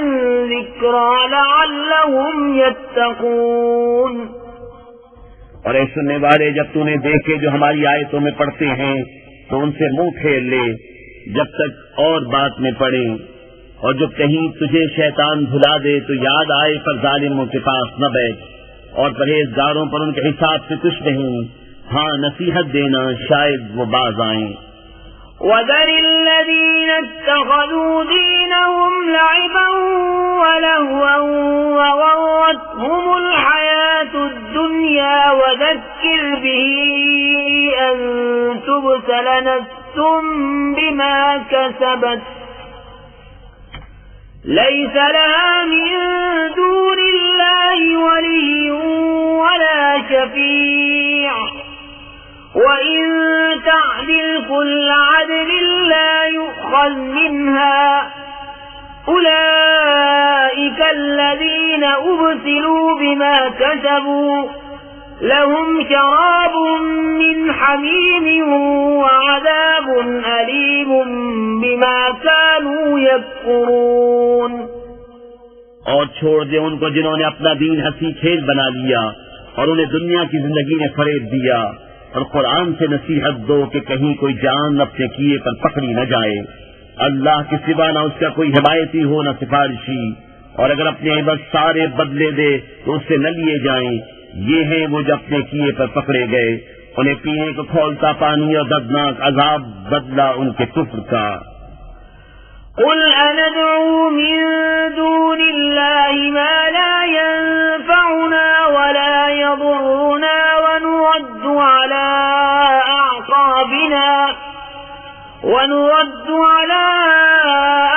ذكرى لعلهم يتقون। और ऐ सुनने वाले, जब तूने देखे जो हमारी आयतों में पढ़ते हैं तो उनसे मुंह फेर ले जब तक और बात में पड़े, और जब कहीं तुझे शैतान भुला दे तो याद आए पर जालिमों के पास न बैठ, और परहेजगारों पर उनके हिसाब से कुछ नहीं, हाँ नसीहत देना शायद वो बाज आएं। وذر الذين اتخذوا دينهم لعبا ولهوا وغرتهم الحياة الدنيا وذكر به أن تبسل نفس بما كسبت ليس لها من دون الله ولي ولا شفيع وإن تعدل كل عدل لا يؤخذ منها أولئك الذين أبسلوا بما كسبوا لهم شراب من حميم وعذاب أليم بما كانوا يكفرون। और छोड़ दे उनको जिन्होंने अपना दीन हंसी खेल बना लिया और उन्हें दुनिया की जिंदगी ने फरेब दिया, और कुरान से नसीहत दो कि कहीं कोई जान अपने किए पर पकड़ी न जाए। अल्लाह के सिवा न उसका कोई हिमायती हो न सिफारिशी, और अगर अपने बस सारे बदले दे तो उससे न लिए जाएं। ये हैं वो जो अपने किए पर पकड़े गए, उन्हें पीने को खौलता पानी और दर्दनाक अजाब बदला उनके कुफ्र का। قل أندعو من دون الله ما لا ينفعنا ولا يضرنا ونرد على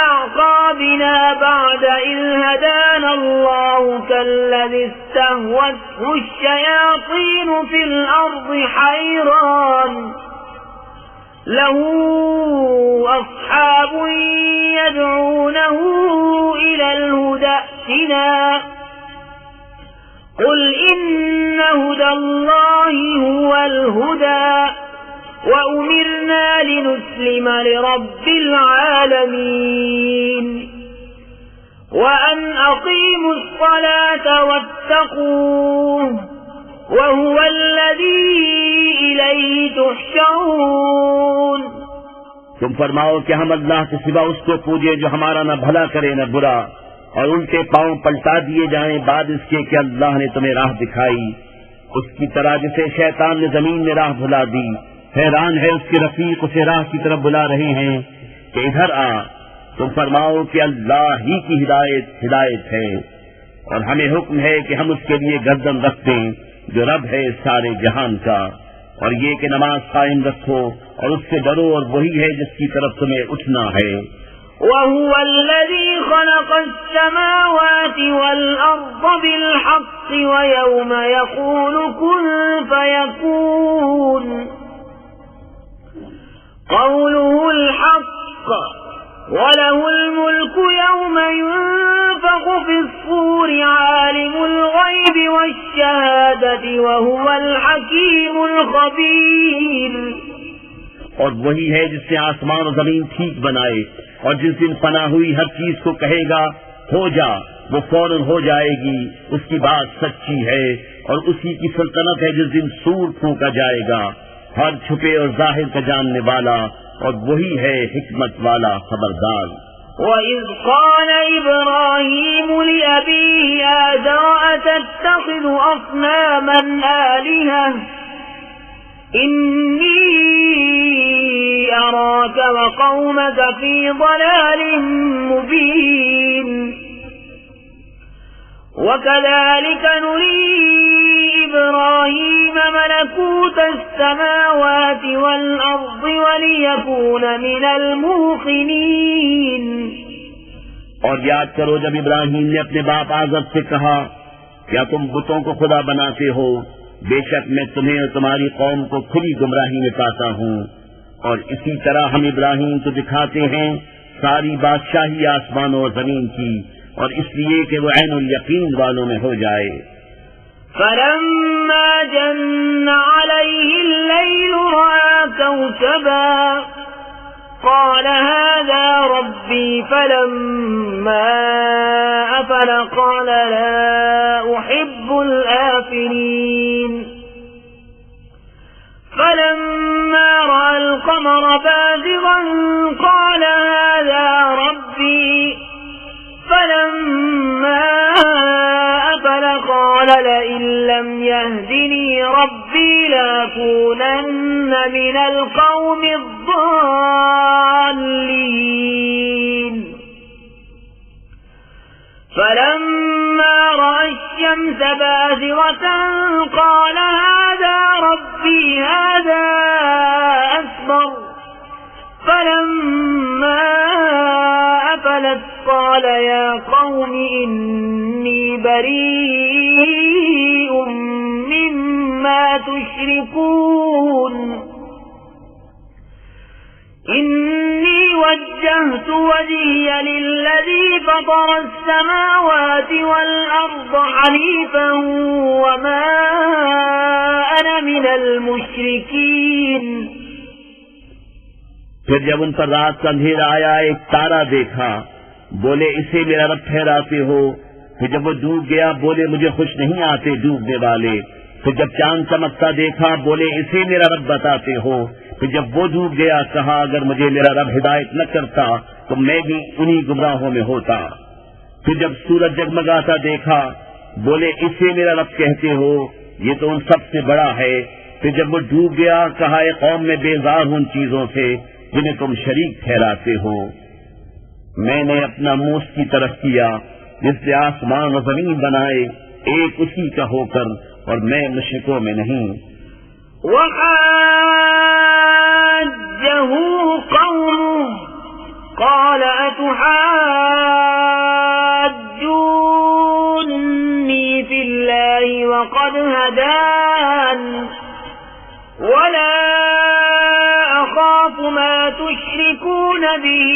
أعقابنا بعد إذ هدانا الله كالذي استهوته الشياطين في الأرض حيران له أصحاب يدعونه إلى الهدى ائتنا قل إن هدى الله هو الهدى وأمرنا لنسلم لرب العالمين وأن أقيموا الصلاة واتقوه وهو الذي إليه تحشرون। तुम फरमाओ कि हम अल्लाह के सिवा उसको पूजे जो हमारा न भला करे न बुरा, और उनके पांव पलटा दिए जाएं बाद इसके कि अल्लाह ने तुम्हें राह दिखाई, उसकी तरह जिसे शैतान ने जमीन में राह भुला दी। हैरान है उसके रफीक उसे राह की तरफ बुला रहे हैं कि इधर आ। तुम फरमाओ कि अल्लाह ही की हिदायत है, और हमें हुक्म है कि हम उसके लिए गर्दन रखते जो रब है सारे जहान का, और ये कि नमाज कायम रखो और उससे डरो, और वही है जिसकी तरफ तुम्हें उठना है। وهو الذي خلق السماوات والأرض بالحق ويوم يقول كن فيكون قوله الحق وله الملك يوم ينفخ في الصور عالم الغيب والشهادة وهو الحكيم الخبير। और वही है जिसने आसमान और जमीन ठीक बनाए, और जिस दिन फना हुई हर चीज को कहेगा हो जा, वो फौरन हो जाएगी। उसकी बात सच्ची है, और उसी की सल्तनत है जिस दिन सूर फूंका जाएगा। हर छुपे और जाहिर का जानने वाला, और वही है हिकमत वाला खबरदार। وَإِذْ قَالَ إِبْرَاهِيمُ لِأَبِيهِ آزَرَ أَتَتَّخِذُ أَصْنَامًا آلِهَةً إِنِّي أَرَاكَ وَقَوْمَكَ فِي ضَلَالٍ مُبِينٍ وَكَذَلِكَ نُرِي إِبْرَاهِيمَ مَلَكُوتَ السَّمَاوَاتِ وَالْأَرْضِ وَلِيَكُونَ مِنَ الْمُوقِنِينَ। और याद करो जब इब्राहिम ने अपने बाप आज़र से कहा, क्या तुम बुतों को खुदा बनाते हो? बेशक मैं तुम्हें और तुम्हारी कौम को खुली गुमराही में पाता हूँ। और इसी तरह हम इब्राहिम को दिखाते हैं सारी बादशाही आसमानों और जमीन की, और इसलिए कि वो ऐनुल यकीन वालों में हो जाए। फलम्मा जन्न अलैहि अल-लैल रअा कौकबा قال هذا ربي فلما أفل قال لا أحب الآفلين فلما رأى القمر بازغا قال هذا ربي فلما أفل قال لئن لم يهدني ربي لأكونن من القوم الضالين فلما رأى الشمس بازغة قال هذا ربي هذا أكبر فلما أفلت قال يا قوم إني بريء مما تشركون إني وجهت وجهي للذي فطر السماوات والأرض حنيفا وما أنا من المشركين फिर जब उन पर रात का अंधेरा आया, एक तारा देखा, बोले इसे मेरा रब ठहराते हो। फिर जब वो डूब गया, बोले मुझे खुश नहीं आते डूबने वाले। फिर जब चांद चमकता देखा, बोले इसे मेरा रब बताते हो। फिर जब वो डूब गया, कहा अगर मुझे मेरा रब हिदायत न करता तो मैं भी उन्हीं गुमराहों में होता। फिर जब सूरज जगमगाता देखा, बोले इसे मेरा रब कहते हो, ये तो उन सबसे बड़ा है। फिर जब वो डूब गया, कहा ए कौम में बेजार हूं उन चीजों से जिन्हें तुम शरीक ठहराते हो। मैंने अपना मुंह उसकी तरफ किया जिसने आसमान और जमीन बनाए, एक उसी का होकर, और मैं मुशरिकों में नहीं। वहाज्जहु कौमुहु क़ाल अतुहाज्जूनी फिल्लाहि वक़द हदान वला أخاف ما تشركون به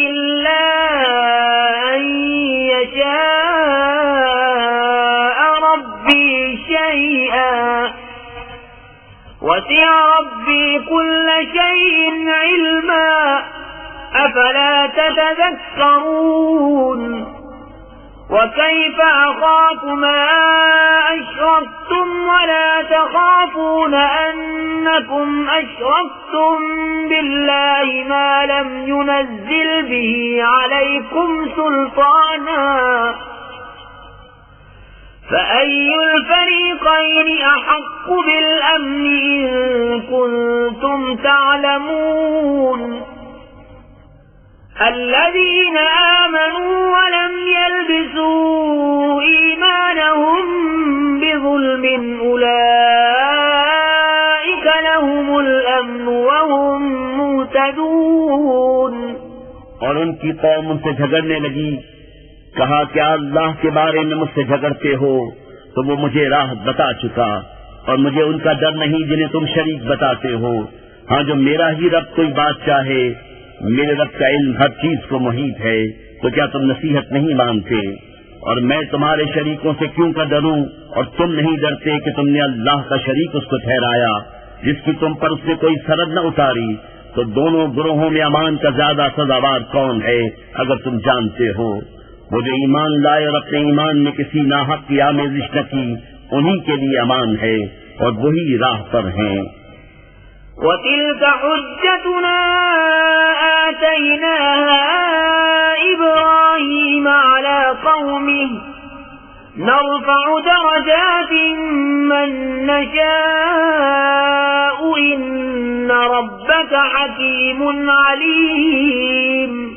إلا أن يشاء ربي شيئا وسع ربي كل شيء علما أفلا تتذكرون وكيف أخاف ما أشركتم ولا تخافون أنكم أشركتم بالله ما لم ينزل به عليكم سلطانا فأي الفريقين أحق بالأمن إن كنتم تعلمون الذين آمنوا ولم يلبسوا إيمانهم بظلم أولئك لهم الأمن وهم مهتدون। और उनकी कौम उनसे झगड़ने लगी, कहा क्या अल्लाह के बारे में मुझसे झगड़ते हो, तो वो मुझे राह बता चुका, और मुझे उनका डर नहीं जिन्हें तुम शरीक बताते हो। हाँ, जो मेरा ही रब कोई बात चाहे, मेरे रब का इल्म हर चीज को मुहीत है, तो क्या तुम नसीहत नहीं मानते? और मैं तुम्हारे शरीकों से क्यों का डरूं, और तुम नहीं डरते कि तुमने अल्लाह का शरीक उसको ठहराया जिसकी तुम पर उसने कोई सरद न उतारी। तो दोनों गुरोहों में अमान का ज्यादा सजावार कौन है अगर तुम जानते हो? वो जो ईमान लाए और अपने ईमान में किसी नाहक की आमेजिश न की, उन्हीं के लिए अमान है और वही राह पर हैं। وتلك حجتنا آتيناها إبراهيم على قومه نرفع درجات من نشاء إن ربك حكيم عليم।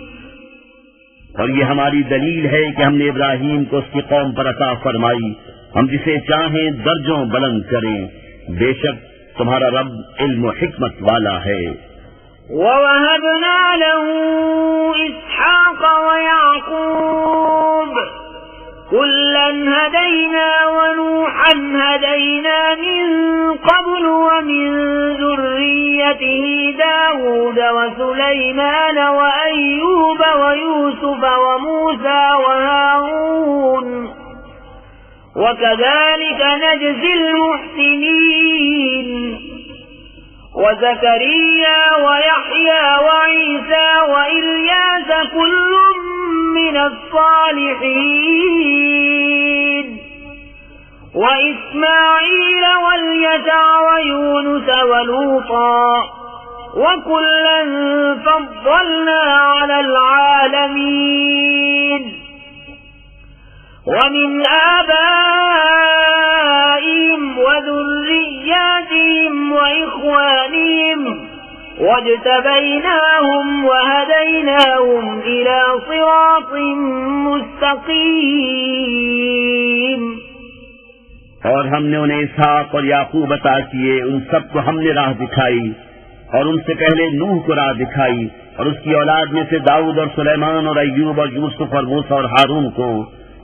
और ये हमारी दलील है कि हमने इब्राहीम को उसकी कौम पर अता फरमाई, हम जिसे चाहें दर्जों बुलंद करें। बेशक तुम्हारा रब इल्म और हिकमत वाला है। وَوَهَبْنَا لَهُ إِسْحَاقَ وَيَعْقُوبَ كلا هدينا ونوحا هدينا من قبل ومن ذريته داود وسليمان وأيوب ويوسف وموسى وهارون وكذلك نجزي المحسنين وزكريا ويحيى وعيسى وإلياس كل من الصالحين وإسماعيل واليسع ويونس ولوطا وكلا فضلنا على العالمين ومن آبائهم وذرياتهم وإخوانهم واجتبيناهم وهديناهم إلى صراط مستقيم। और हमने उन्हें इसहाक और याकूब अता किए, उन सबको हमने राह दिखाई, और उनसे पहले नूह को राह दिखाई, और उसकी औलाद में से दाऊद और सुलेमान और अय्यूब और यूसुफ और मूसा और हारून को,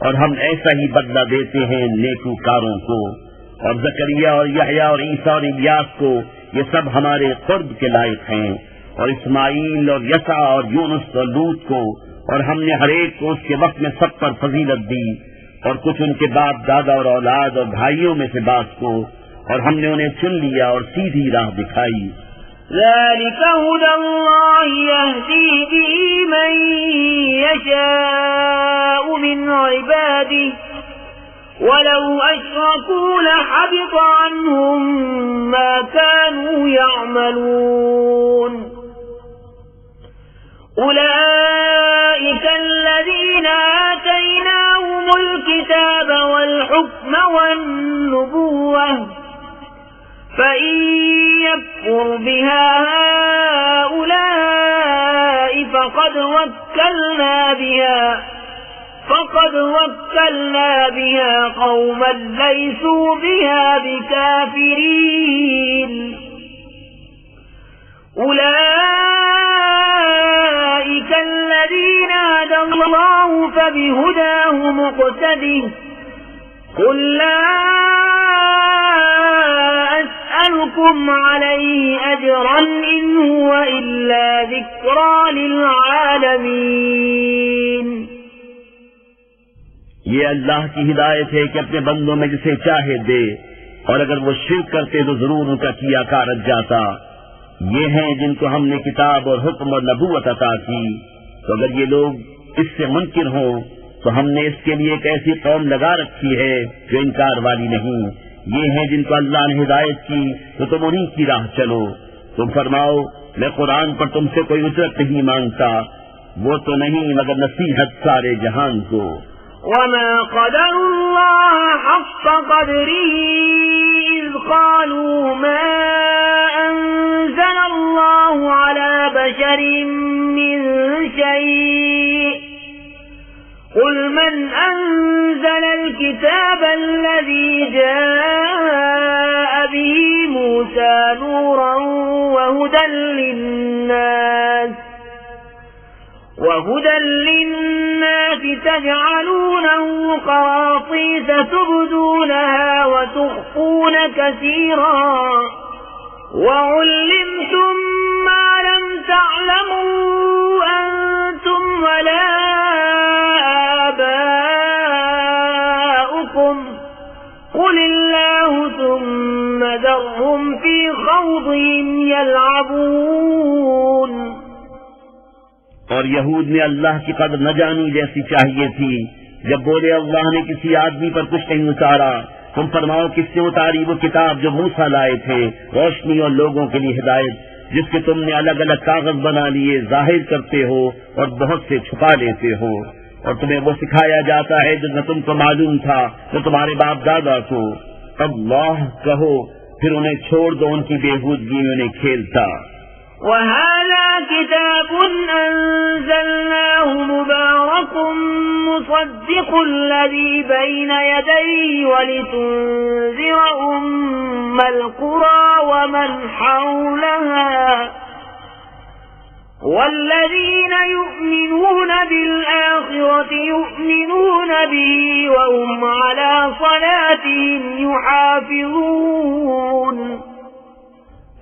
और हम ऐसा ही बदला देते हैं नेकूकारों को। और जकरिया और यहया और ईसा और इलियास को, ये सब हमारे कुर्ब के लायक हैं। और इस्माइल और यसा और यूनुस और लूत को, और हमने हरेक को उसके वक्त में सब पर फजीलत दी, और कुछ उनके बाप दादा और औलाद और भाइयों में से बास को, और हमने उन्हें चुन लिया और सीधी राह दिखाई। ذلك هدى الله يهدي به من يشاء من عباده ولو أشركوا لحبط عنهم ما كانوا يعملون أولئك الذين آتيناهم الكتاب والحكم والنبوة فإن يكفر بها هؤلاء فقد وكلنا بها قوما ليسوا بها بكافرين أولئك الذين هدى الله فبهداه مقتده قل لا أسألكم عليه أجرا إن هو إلا ذكرى للعالمين। ये अल्लाह की हिदायत है कि अपने बंदों में जिसे चाहे दे, और अगर वो शिर्क करते तो जरूर उनका किया कारत जाता। ये हैं जिनको हमने किताब और हुक्म और नबूवत अता की, तो अगर ये लोग इससे मुनकिर हों तो हमने इसके लिए एक ऐसी कौम लगा रखी है जो इनकार वाली नहीं। ये हैं जिनको अल्लाह ने हिदायत की, तो तुम उन्हीं की राह चलो। तुम फरमाओ, मैं कुरान पर तुमसे कोई उजरत नहीं मांगता, वो तो नहीं मगर नसीहत सारे जहान को। وما قدر الله حق قدره إذ قالوا ما أنزل الله على بشر من شيء قل من أنزل الكتاب الذي جاء به موسى نورا وهدى للناس تجعلونه قراطيس تبدونها وتخفون كثيرا وعلمتم ما لم تعلموا أنتم ولا آباؤكم قل الله ثم ذرهم في خوضهم يلعبون। और यहूद ने अल्लाह की कदर न जानी जैसी चाहिए थी, जब बोले अल्लाह ने किसी आदमी पर कुछ नहीं उतारा। तुम फरमाओ, किससे उतारी वो किताब जो मूसा लाए थे, रोशनी और लोगों के लिए हिदायत, जिसके तुमने अलग अलग कागज बना लिए, जाहिर करते हो और बहुत से छुपा लेते हो। और तुम्हें वो सिखाया जाता है जो न तुमको मालूम था न तुम्हारे बाप दादा को। अल्लाह कहो, फिर उन्हें छोड़ दो, उनकी बेहूदगी में उन्हें खेलता। وهذا كتاب أنزلناه مبارك مصدق الذي بين يديه ولتنذر أم القرى ومن حولها वल्लज़ीन युमिनून बिल-आखिरति युमिनून बिही व हुम अला सलातिहिम युहाफिज़ून।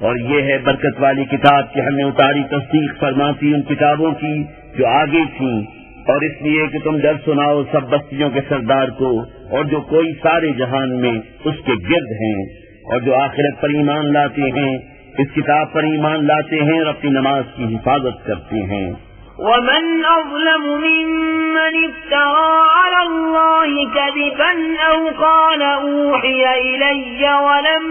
और ये है बरकत वाली किताब कि हमने उतारी तस्दीक फरमाती उन किताबों की जो आगे थीं, और इसलिए कि तुम डर सुनाओ सब बस्तियों के सरदार को और जो कोई सारे जहान में उसके गिर्द हैं, और जो आखिरत पर ईमान लाते हैं, इस किताब पर ईमान लाते हैं और अपनी नमाज की हिफाजत करते हैं। वमन अज़लमु मिम्मन इफ्तरा अला अल्लाहि कज़िबन औ क़ाल ऊहिय इलय्य वलम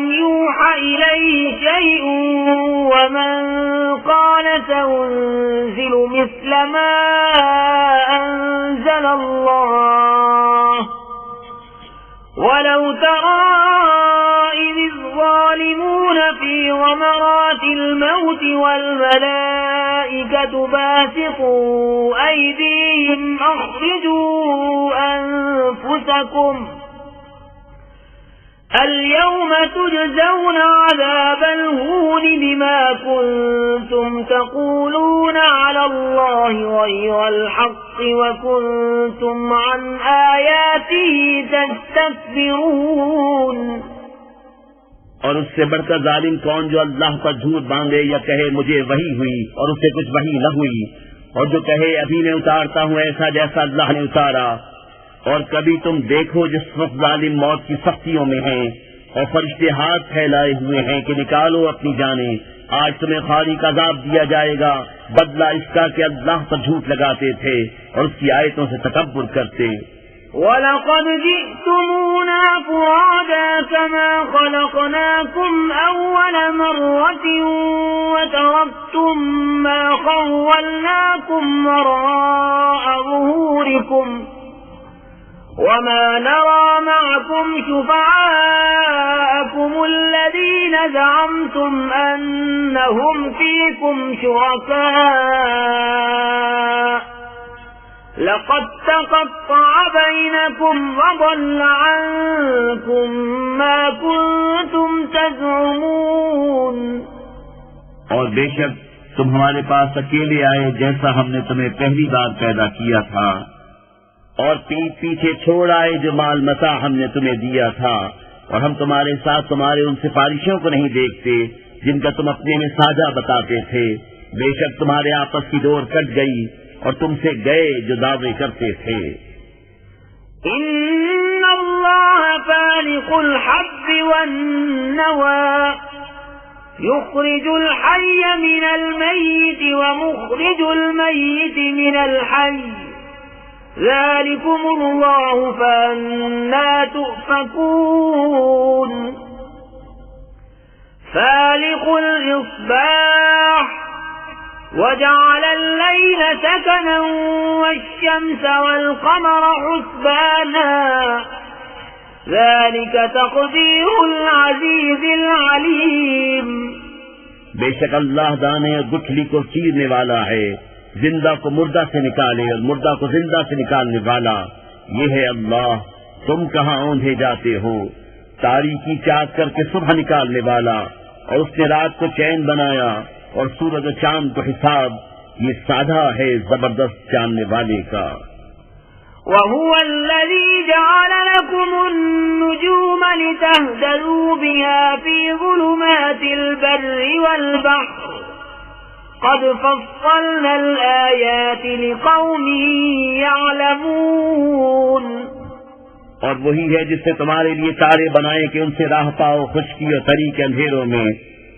यूहा इलैहि शै'उन वमन क़ाल सउन्ज़िलु मिस्ल मा अंज़ल अल्लाह वलौ तरा इज़ الظالمون في غمرات الموت والملائكة باسطوا أيديهم أخرجوا أنفسكم اليوم تجزون عذاب الهون بما كنتم تقولون على الله غير الحق وكنتم عن آياته تستكبرون। और उससे बढ़कर जालिम कौन जो अल्लाह पर झूठ बांधे या कहे मुझे वही हुई और उससे कुछ वही न हुई, और जो कहे अभी मैं उतारता हूँ ऐसा जैसा अल्लाह ने उतारा। और कभी तुम देखो जिस वक्त जालिम मौत की सख्तियों में हैं और फरिश्ते हाथ फैलाए हुए हैं कि निकालो अपनी जाने, आज तुम्हें खारी का अज़ाब दिया जाएगा, बदला इसका कि अल्लाह पर झूठ लगाते थे और उसकी आयतों से तकब्बुर करते। वलक़द जि'तुमूना फ़ुरादा कमा ख़लक़नाकुम अव्वल मर्रतिन वतरक्तुम मा ख़व्वलनाकुम वराअ ज़ुहूरिकुम वमा नरा मअकुम शुफ़आअकुम الذين زعمتم أنهم فيكم شركاء لقد تقطع بينكم وضل عنكم ما كنتم تزعمون। और बेशक तुम हमारे पास अकेले आए जैसा हमने तुम्हें पहली बार पैदा किया था, और पीठ पीछे छोड़ आए जो माल मता हमने तुम्हें दिया था, और हम तुम्हारे साथ तुम्हारे उन सिफारिशों को नहीं देखते जिनका तुम अपने में साझा बताते थे। बेशक तुम्हारे आपस की डोर कट गई और तुमसे गए जो दावे करते थे। इन्नल्लाह फालिकुल हब्बि वन्नवा युख्रिजुल हय्य मिनल मय्यिति व मुख्रिजुल मय्यिति मिनल हय्य ज़ालिकुमुल्लाहु फअन्ना तु'फकून। फालिकुल इस्बाह वजअल अल-लैल सकनन वश-शम्स वल-क़मर हुस्बाना ज़ालिक तक़दीरुल अज़ीज़िल अलीम। बेशक अल्लाह दाने और गुठली को चीरने वाला है, जिंदा को मुर्दा से निकाले और मुर्दा को जिंदा से निकालने वाला ये है अल्लाह। तुम कहाँ औंधे जाते हो? तारीकी चाक करके सुबह निकालने वाला, और उसने रात को चैन बनाया और सूरज और चांद को हिसाब, ये साधा है जबरदस्त जानने वाले का। वहुव अल्लज़ी जअल लकुमुन-नुजूम लितहतदू बिहा फी ज़ुलुमातिल बर्रि वल बहर क़द फ़स्सलना अल-आयाति लिक़ौमिन यअलमून। और वही है जिसने तुम्हारे लिए तारे बनाए कि उनसे राह पाओ खुश्की और तरी के अंधेरों में।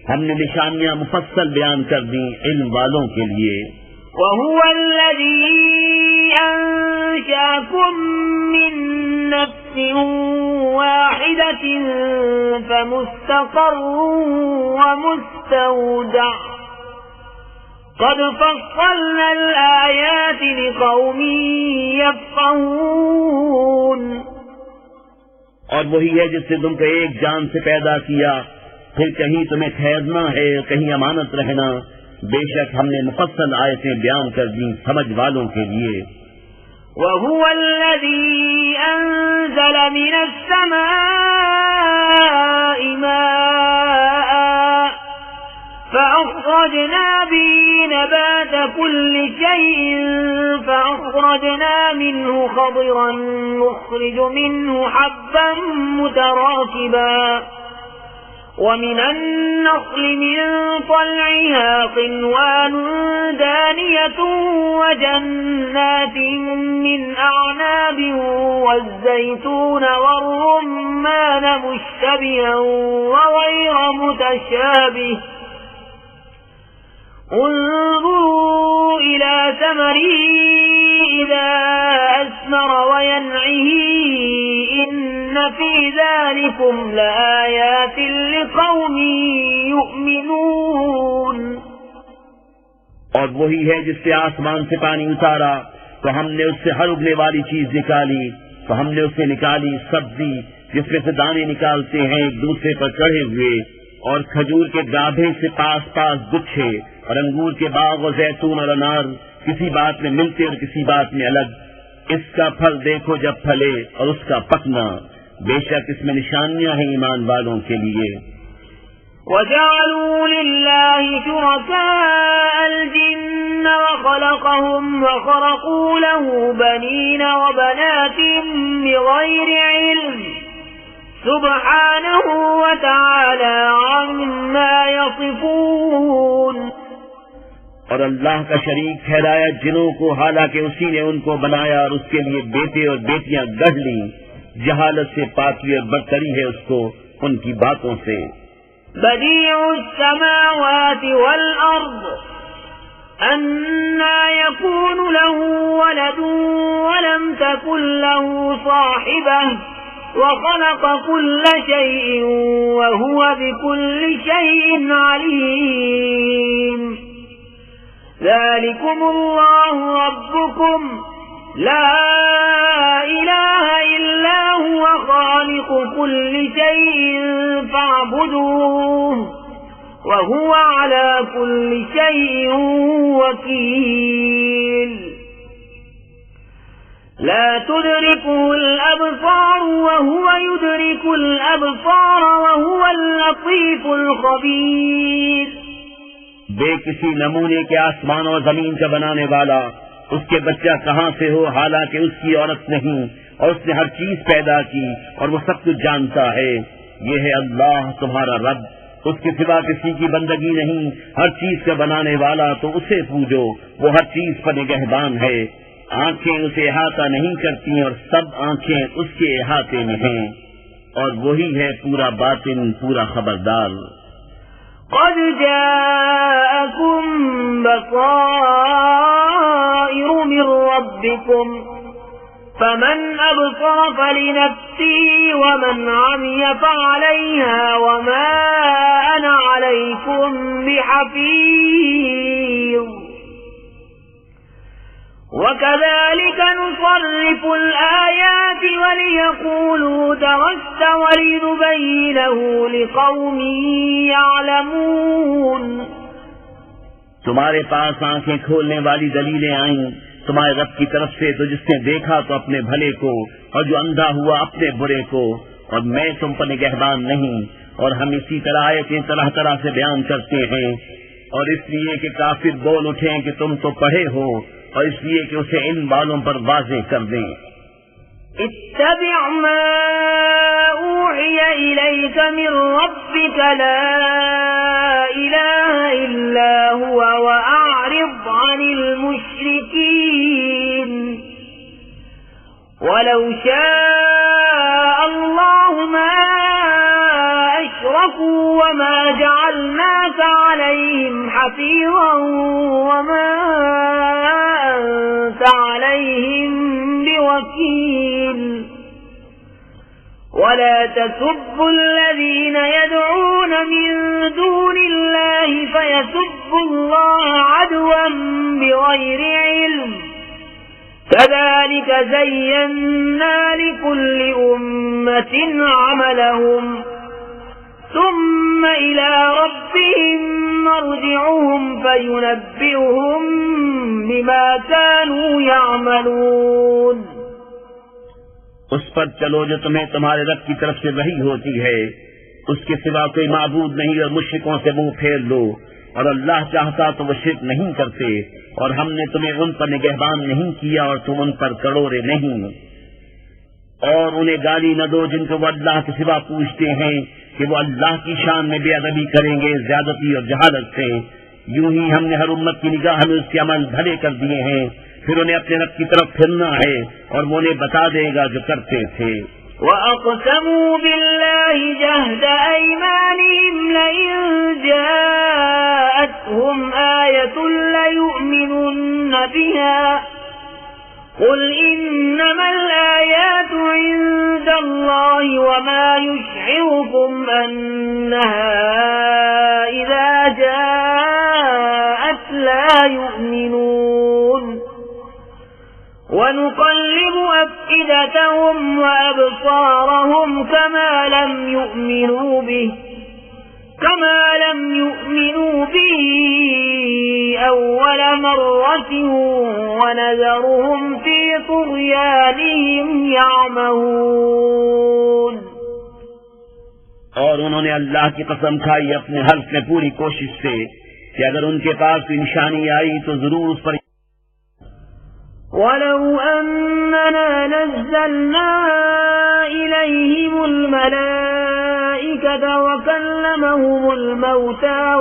हमने निशानियां मुफस्सल बयान कर दी इल्म वालों के लिए। वहुव अल्लज़ी अंशअकुम मिन नफ्सिन वाहिदतिन फमुस्तक़र्रुन व मुस्तौदअ क़द फ़स्सलना अल-आयाति लिक़ौमिन यफ़क़हून। और वही है जिसने तुमको एक जान से पैदा किया, फिर कहीं तुम्हें ठहरना है कहीं अमानत रहना। बेशक हमने मुफस्सल आयतें बयान कर दी समझ वालों के लिए। वहुव अल्लज़ी अंज़ल मिनस समाई माअन فأخرجنا به نبات كل شيء فأخرجنا منه خضرا نخرج منه حبا متراكبا ومن النخل من طلعها قنوان دانية وجنات من أعناب والزيتون والرمان مشتبها وغير متشابه انظروا إلى ثمره إذا أثمر وينعه إن في ذلكم لآيات لقوم يؤمنون। और वही है जिससे आसमान से पानी उतारा तो हमने उससे हर उगने वाली चीज निकाली, तो हमने उससे निकाली सब्जी जिसमें से दाने निकालते हैं एक दूसरे पर चढ़े हुए, और खजूर के गाभे से पास पास गुच्छे, और अंगूर के बाग और जैतून और अनार किसी बात में मिलते और किसी बात में अलग। इसका फल देखो जब फले और उसका पकना, बेशक इसमें निशानियां हैं ईमान वालों के लिए। وَجَعَلُوا لِلَّهِ شُرَكَاءَ الْجِنَّ وَخَلَقَهُمْ وَخَرَقُوا لَهُ بَنِينَ وَبَنَاتٍ بِغَيْرِ عِلْمٍ سُبْحَانَهُ وَتَعَالَى عَمَّا يَصِفُونَ। और अल्लाह का शरीक ठहराया जिनों को, हालांकि उसी ने उनको बनाया और उसके लिए बेटे और बेटियां गढ़ ली। जहालत से पाकी और बरतरी है उसको उनकी बातों से। بديع السماوات والأرض أنى يكون له ولد ولم تكن له صاحبة وخلق كل شيء وهو بكل شيء عليم ذلكم الله ربكم لا إله إلا هو خالق كل شيء فاعبدوه وهو على كل شيء وكيل لا تدركه الأبصار وهو يدرك الأبصار وهو اللطيف الخبير। बेकिसी नमूने के आसमान और जमीन का बनाने वाला, उसके बच्चा कहाँ से हो हालांकि उसकी औरत नहीं, और उसने हर चीज पैदा की और वो सब कुछ जानता है। ये है अल्लाह तुम्हारा रब, उसके सिवा किसी की बंदगी नहीं, हर चीज का बनाने वाला, तो उसे पूजो, वो हर चीज पर निगहबान है। आंखें उसे अहाता नहीं करती और सब आंखें उसके अहाते में हैं, और वही है पूरा बातिन, पूरा खबरदार। قد جاءكم بصائر من ربكم فمن أبصر فلنفسه ومن عمي فعليها وما أنا عليكم بحفيظ وكذلك نصرف الآيات وليقولوا درست ولنبينه لقوم يعلمون। तुम्हारे पास आंखें खोलने वाली दलीलें आईं तुम्हारे रब की तरफ से, तो जिसने देखा तो अपने भले को, और जो अंधा हुआ अपने बुरे को, और मैं तुम पर निगहबान नहीं। और हम इसी तरह आयतें तरह तरह से बयान करते हैं, और इसलिए कि काफिर बोल उठे कि तुम तो पढ़े हो, और इसलिए कि उसे इन बालों पर वाज़ेह कर दें। इत्तबि मा ऊहिय इलैक मिन रब्बिक ला इलाहा इल्ला हुवा वअरिद अनिल मुश्रिकीन वलौ शाअ अल्लाहु मा अशरकू वमा जअलनाक अलैहिम हफीज़an वमा عليهم بوكيل ولا تسبوا الذين يدعون من دون الله فيسبوا الله عدوا بغير علم كذلك زينا لكل أمة عملهم ثم إلى ربهم مرجعهم فينبئهم بما كانوا يعملون। उस पर चलो जो तुम्हें तुम्हारे रब की तरफ से वही होती है, उसके सिवा कोई माबूद नहीं, और मुश्रिकों से मुंह फेर लो, और अल्लाह चाहता तो वो शिर्क नहीं करते, और हमने तुम्हें उन पर निगहबान नहीं किया और तुम उन पर करोड़े नहीं। और उन्हें गाली न दो जिनको वो अल्लाह के सिवा पूछते हैं कि वो अल्लाह की शान में बेअदबी करेंगे, ज्यादती और जहालत से। यूं ही हमने हर उम्मत की निगाह में उसके अमल भले कर दिए हैं, फिर उन्हें अपने रब की तरफ फिरना है और वो उन्हें बता देगा जो करते थे। وَأَقْسَمُوا بِاللَّهِ جَهْدَ أَيْمَانِهِمْ لَئِن جَاءَتْهُمْ آيَةٌ لَّيُؤْمِنُنَّ بِهَا قُلْ إِنَّمَا الْآيَاتُ عِندَ اللَّهِ وَمَا يُشْعِرُكُمْ أَنَّهَا إِذَا جَاءَتْ لَا يُؤْمِنُونَ وَنُقَلِّبُ أَفْئِدَتَهُمْ وَأَبْصَارَهُمْ كَمَا لَمْ يُؤْمِنُوا بِهِ أَوَّلَ مَرَّةٍ وَنَذَرُهُمْ فِي طُغْيَانِهِمْ يَعْمَهُونَ। और उन्होंने अल्लाह की कसम खाई अपने हल्फ में पूरी कोशिश से कि अगर उनके पास कोई निशानी आई तो जरूर उस पर। وَلَوْ أَنَّنَا نَزَّلْنَا إِلَيْهِمُ الْمَلَائِكَةَ وَكَلَّمَهُمُ الْمَوْتَى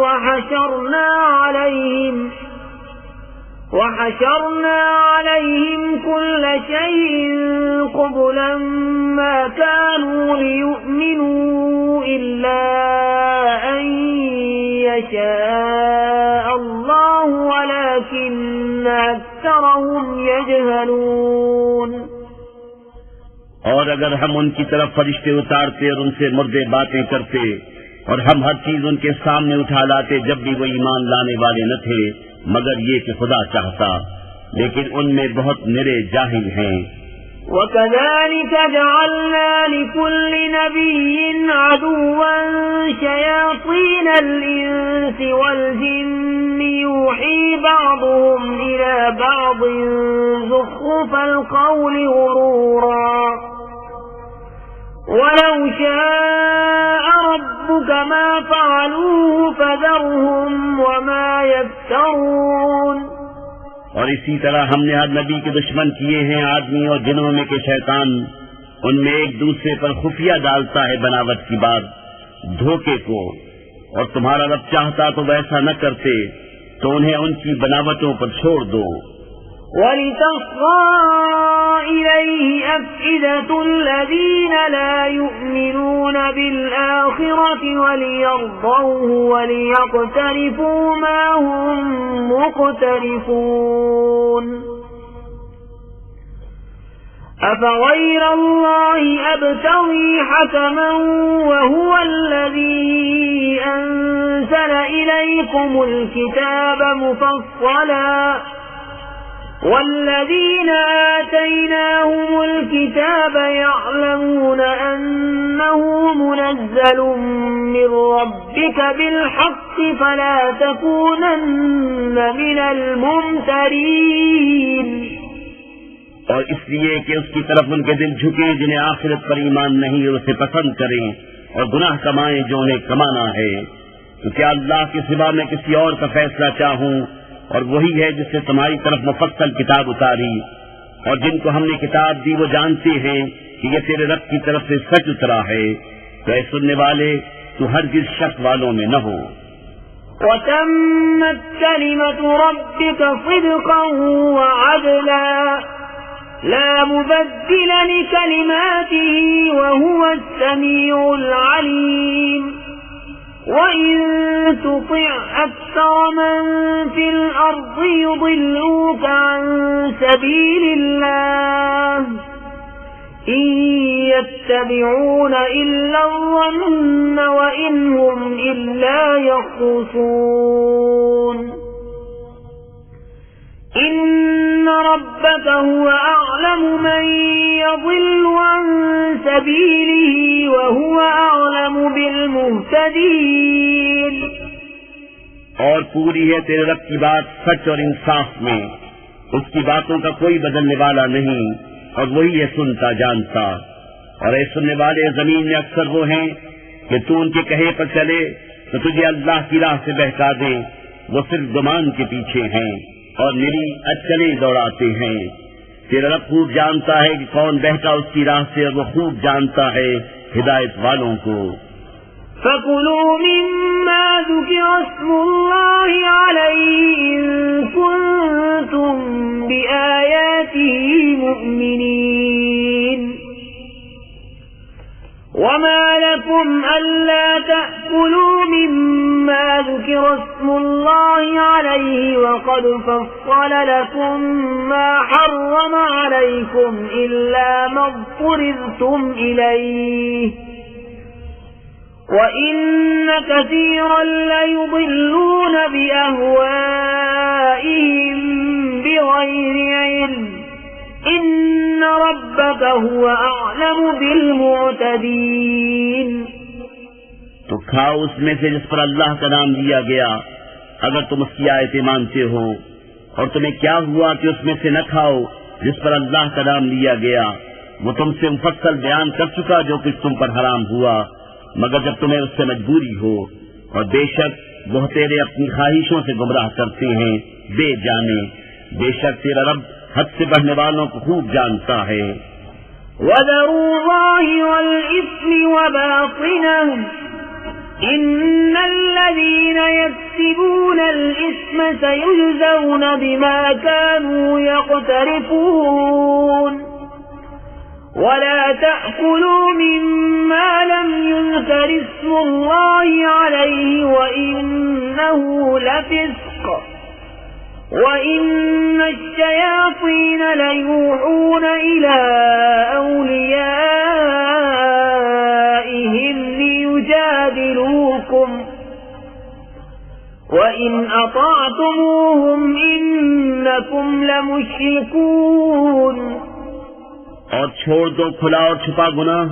وَحَشَرْنَا عَلَيْهِمْ كُلَّ شَيْءٍ قُبُلًا مَا كَانُوا لِيُؤْمِنُوا إِلَّا أَن يَشَاءَ اللَّهُ وَلَكِنَّ أَكْثَرَهُمْ يَجْهَلُونَ। और अगर हम उनकी तरफ फरिश्ते उतारते और उनसे मुर्दे बातें करते और हम हर चीज उनके सामने उठा लाते जब भी वो ईमान लाने वाले न थे, मगर ये कि खुदा चाहता, लेकिन उनमें बहुत निरे जाहिल हैं। وَكَذَلِكَ جَعَلْنَا لِكُلِّ نَبِيٍّ عَدُوًّا شَيَاطِينَ الْإِنسِ وَالْجِنِّ يُوحِي بَعْضُهُمْ إِلَى بَعْضٍ زُخْرُفَ الْقَوْلِ غُرُورًا وَلَوْ شَاءَ رَبُّكَ مَا فَعَلُوهُ فَذَرْهُمْ وَمَا يَفْتَرُونَ। और इसी तरह हमने हर नबी के दुश्मन किए हैं आदमी और जिनों में के शैतान। उनमें एक दूसरे पर खुफिया डालता है बनावट की बात, धोखे को, और तुम्हारा रब चाहता तो वैसा न करते तो उन्हें उनकी बनावटों पर छोड़ दो। وَلِتَصْغَى إِلَيْهِ أَفْئِدَةُ الَّذِينَ لَا يُؤْمِنُونَ بِالْآخِرَةِ وَلِيَرْضَوْهُ وَلِيَقْتَرِفُوا مَا هُمْ مُقْتَرِفُونَ أَفَغَيْرَ اللَّهِ أَبْتَغِي حَكَمًا وَهُوَ الَّذِي أَنزَلَ إِلَيْكُمُ الْكِتَابَ مُفَصَّلًا وَالَّذِينَ آتَيْنَاهُمُ الْكِتَابَ يَعْلَمُونَ أَنَّهُ مُنَزَّلٌ مِّن رَّبِّكَ بِالْحَقِّ فَلَا تَكُونَنَّ مِنَ الْمُمْتَرِينَ। और इसलिए कि उसकी तरफ उनके दिल झुके जिन्हें आखिरत पर ईमान नहीं और उसे पसंद करें और गुनाह कमाएं जो उन्हें कमाना है। तो क्या अल्लाह के सिवा मैं किसी और का फैसला चाहूं? और वही है जिससे तुम्हारी तरफ मुफस्सल किताब उतारी, और जिनको हमने किताब दी वो जानते हैं कि ये तेरे रब की तरफ से सच उतरा है। तो ऐ सुनने वाले, तू हरगिज़ शक वालों में न हो। وَتَمَّتْ كَلِمَةُ رَبِّكَ صِدْقًا وَعَدْلًا لَا مُبَدِّلَ لِكَلِمَاتِهِ وَهُوَ السَّمِيعُ الْعَلِيمُ وَإِن تُطِعْ أَكْثَرَ مَن فِي الْأَرْضِ يُضِلُّوكَ عَن سَبِيلِ اللَّهِ إِن يَتَّبِعُونَ إِلَّا الظَّنَّ وَإِنْ هُمْ إِلَّا يَخْرُصُونَ إِنَّ رَبَّكَ هُوَ أَعْلَمُ مَن يَضِلُّ عَن سَبِيلِهِ وَهُوَ أَعْلَمُ بِالْمُهْتَدِينَ। और पूरी है तेरे रब की बात सच और इंसाफ में, उसकी बातों का कोई बदलने वाला नहीं, और वही है सुनता जानता। और ऐ सुनने वाले, जमीन में अक्सर वो हैं कि तू उनके कहे पर चले तो तुझे अल्लाह की राह से बहका दे, वो सिर्फ गुमान के पीछे हैं और निरी अटकलें दौड़ाते हैं। तेरा रब खूब जानता है कि कौन बहका उसकी राह से, और वो खूब जानता है हिदायत वालों को। فَكُلُوا مِمَّا ذُكِرَ اسْمُ اللَّهِ عَلَيْهِ إِن كُنتُم بِآيَاتِهِ مُؤْمِنِينَ وَمَا لَكُمْ أَلَّا تَأْكُلُوا مِمَّا ذُكِرَ اسْمُ اللَّهِ عَلَيْهِ وَقَدْ فَصَّلَ لَكُم مَّا حَرَّمَ عَلَيْكُمْ إِلَّا مَا اضْطُرِرْتُمْ إِلَيْهِ وَإِنَّ كَثِيرًا لَّيُضِلُّونَ بِأَهْوَائِهِم بِغَيْرِ عِلْمٍ إِنَّ رَبَّكَ هُوَ أَعْلَمُ بِالْمُعْتَدِينَ। तो खाओ उसमें से जिस पर अल्लाह का नाम लिया गया, अगर तुम उसकी आयतें मानते हो। और तुम्हें क्या हुआ कि उसमें से न खाओ जिस पर अल्लाह का नाम लिया गया। वो तुमसे मुफस्सल बयान कर चुका जो कुछ तुम पर हराम हुआ, मगर जब तुम्हें उससे मजबूरी हो। और बेशक वह तेरे अपनी ख्वाहिशों से गुमराह करते हैं बेजाने। बेशक तेरा रब हद से बढ़ने वालों को खूब जानता है। وَذَرُوا ظَاهِرَ الْإِثْمِ وَبَاطِنَهُ إِنَّ الَّذِينَ يَكْسِبُونَ الْإِثْمَ سَيُجْزَوْنَ بِمَا كَانُوا يَقْتَرِفُونَ وَلَا تَأْكُلُوا مِمَّا لَمْ يُذْكَرِ اسْمُ اللَّهِ عَلَيْهِ وَإِنَّهُ لَفِسْقٌ وَإِنَّ الشَّيَاطِينَ لَيُوحُونَ إِلَى أَوْلِيَائِهِمْ لِيُجَادِلُوكُمْ وَإِنْ أَطَعْتُمُوهُمْ إِنَّكُمْ لَمُشْرِكُونَ। और छोड़ दो खुला और छुपा गुनाह।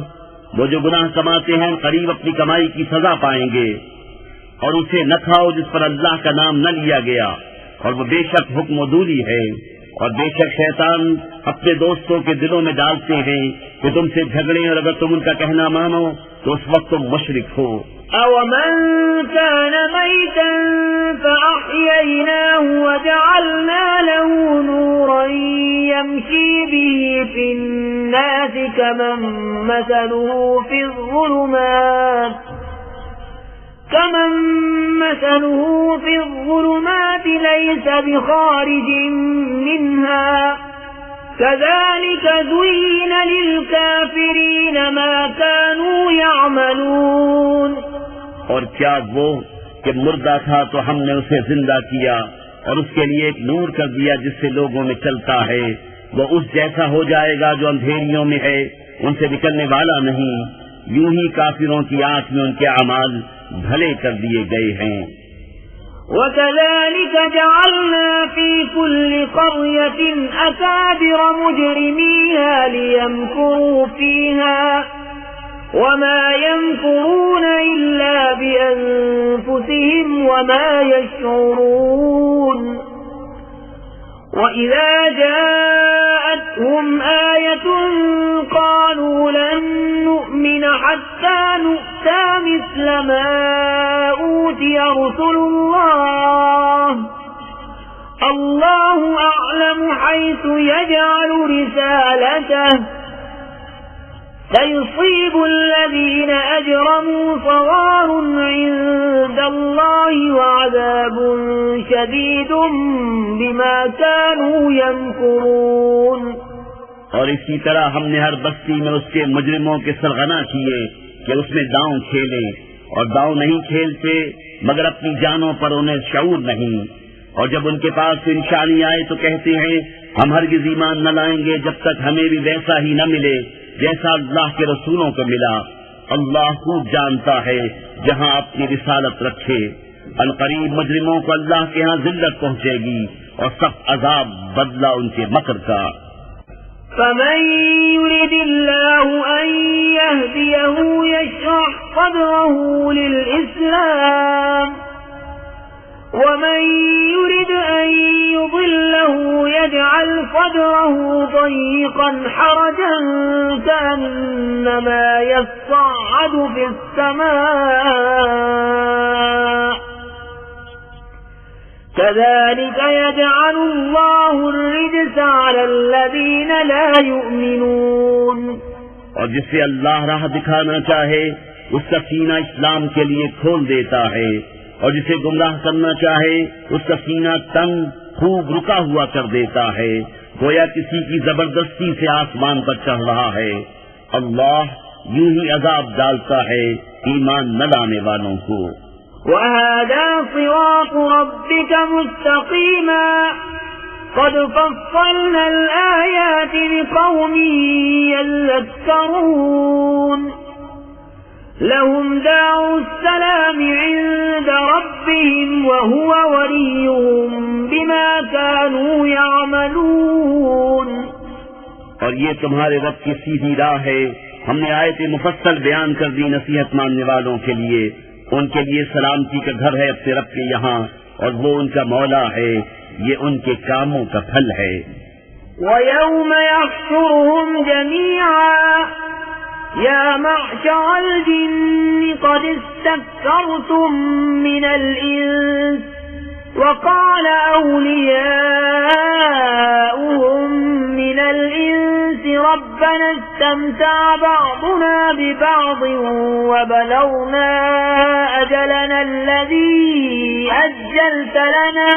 वो जो गुनाह कमाते हैं करीब अपनी कमाई की सजा पाएंगे। और उसे न खाओ जिस पर अल्लाह का नाम न लिया गया, और वो बेशक हुक्म दूरी है। और बेशक शैतान अपने दोस्तों के दिलों में डालते हैं कि तुमसे झगड़े, और अगर तुम उनका कहना मानो तो उस वक्त तुम मुशरिक हो। أَوَمَنْ كَانَ مَيْتًا فَأَحْيَيْنَاهُ وَجَعَلْنَا لَهُ نُورًا يَمْشِي بِهِ فِي النَّاسِ كَمَنْ مَثَلُهُ فِي الظُّلُمَاتِ لَيْسَ بِخَارِجٍ مِنْهَا كَذَلِكَ زُيِّنَ لِلْكَافِرِينَ مَا كَانُوا يَعْمَلُونَ। और क्या वो कि मुर्दा था तो हमने उसे जिंदा किया और उसके लिए एक नूर कर दिया जिससे लोगों में चलता है। वो उस जैसा हो जाएगा जो अंधेरियों में है, उनसे निकलने वाला नहीं। यूं ही काफिरों की आंख में उनके अमाल भले कर दिए गए हैं। وَكَذَلِكَ جَعَلْنَا فِي كُلِّ قَرْيَةٍ أَكَابِرَ مُجْرِمِيهَا لِيَمْكُرُوا فِيهَا وَمَا يَمْكُرُونَ إِلَّا بِأَنفُسِهِمْ وَمَا يَشْعُرُونَ وَإِذَا جَاءَتْهُمْ آيَةٌ قَالُوا لَن نُّؤْمِنَ حَتَّى نُؤْتَىٰ مِثْلَ مَا أُوتِيَ رُسُلُ اللَّهُ أَعْلَمُ حَيْثُ يَجْعَلُ رِسَالَتَهُ سَيُصِيبُ الَّذِينَ أَجْرَمُوا صَغَارٌ عِندَ اللَّهِ وَعَذَابٌ شَدِيدٌ بِمَا كَانُوا يَمْكُرُونَ। और इसी तरह हमने हर बस्ती में उसके मुजरिमों के सरगना किए कि उसमें दांव खेलें, और दांव नहीं खेलते मगर अपनी जानों पर उन्हें शऊर नहीं। और जब उनके पास निशानी आए तो कहते हैं हम हरगिज़ ईमान न लाएंगे जब तक हमें भी वैसा ही न मिले जैसा अल्लाह के रसूलों को मिला। अल्लाह खूब जानता है जहां अपनी रिसालत रखे। अनकरीब मुजरिमों को अल्लाह के यहाँ जिल्लत पहुंचेगी और सख्त अजाब बदला उनके मकर का। فَمَن يُرِدِ اللَّهُ أَن يَهْدِيَهُ يَشْرَحْ صَدْرَهُ لِلْإِسْلَامِ وَمَن يُرِدْ أَن يُضِلَّهُ يَجْعَلْ صَدْرَهُ ضَيِّقًا حَرَجًا كَأَنَّمَا يَصَّعَّدُ فِي السَّمَاءِ كذلك يجعل الله الرجس على الذين لا يؤمنون। और जिसे अल्लाह राह दिखाना चाहे उसका सीना इस्लाम के लिए खोल देता है, और जिसे गुमराह करना चाहे उसका सीना तंग खूब रुका हुआ कर देता है, गोया किसी की जबरदस्ती से आसमान पर चढ़ रहा है। अल्लाह यूं ही अजाब डालता है ईमान न लाने वालों को। وهذا صراط ربك مستقيما قد فصلنا الآيات لقوم يذكرون لهم دار السلام عند ربهم وهو وليهم بما كانوا يعملون। और ये तुम्हारे रब की सीधी राह है, हमने आयत मुफस्सल बयान कर दी नसीहत मानने वालों के लिए। उनके लिए सलामती का घर है अपने रब के यहाँ, और वो उनका मौला है, ये उनके कामों का फल है। وَيَوْمَ يَحْشُرُهُمْ جَمِيعًا يَا مَعْشَرَ الْجِنِّ قَدِ اسْتَكْثَرْتُمْ مِنَ الْإِنسِ وَقَالَ أَوْلِيَاؤُهُمْ مِنَ الْإِنسِ رَبَّنَا اسْتَمْتَعَ بَعْضُنَا بِبَعْضٍ وَبَلَغْنَا أَجَلَنَا الَّذِي أَجَّلْتَ لَنَا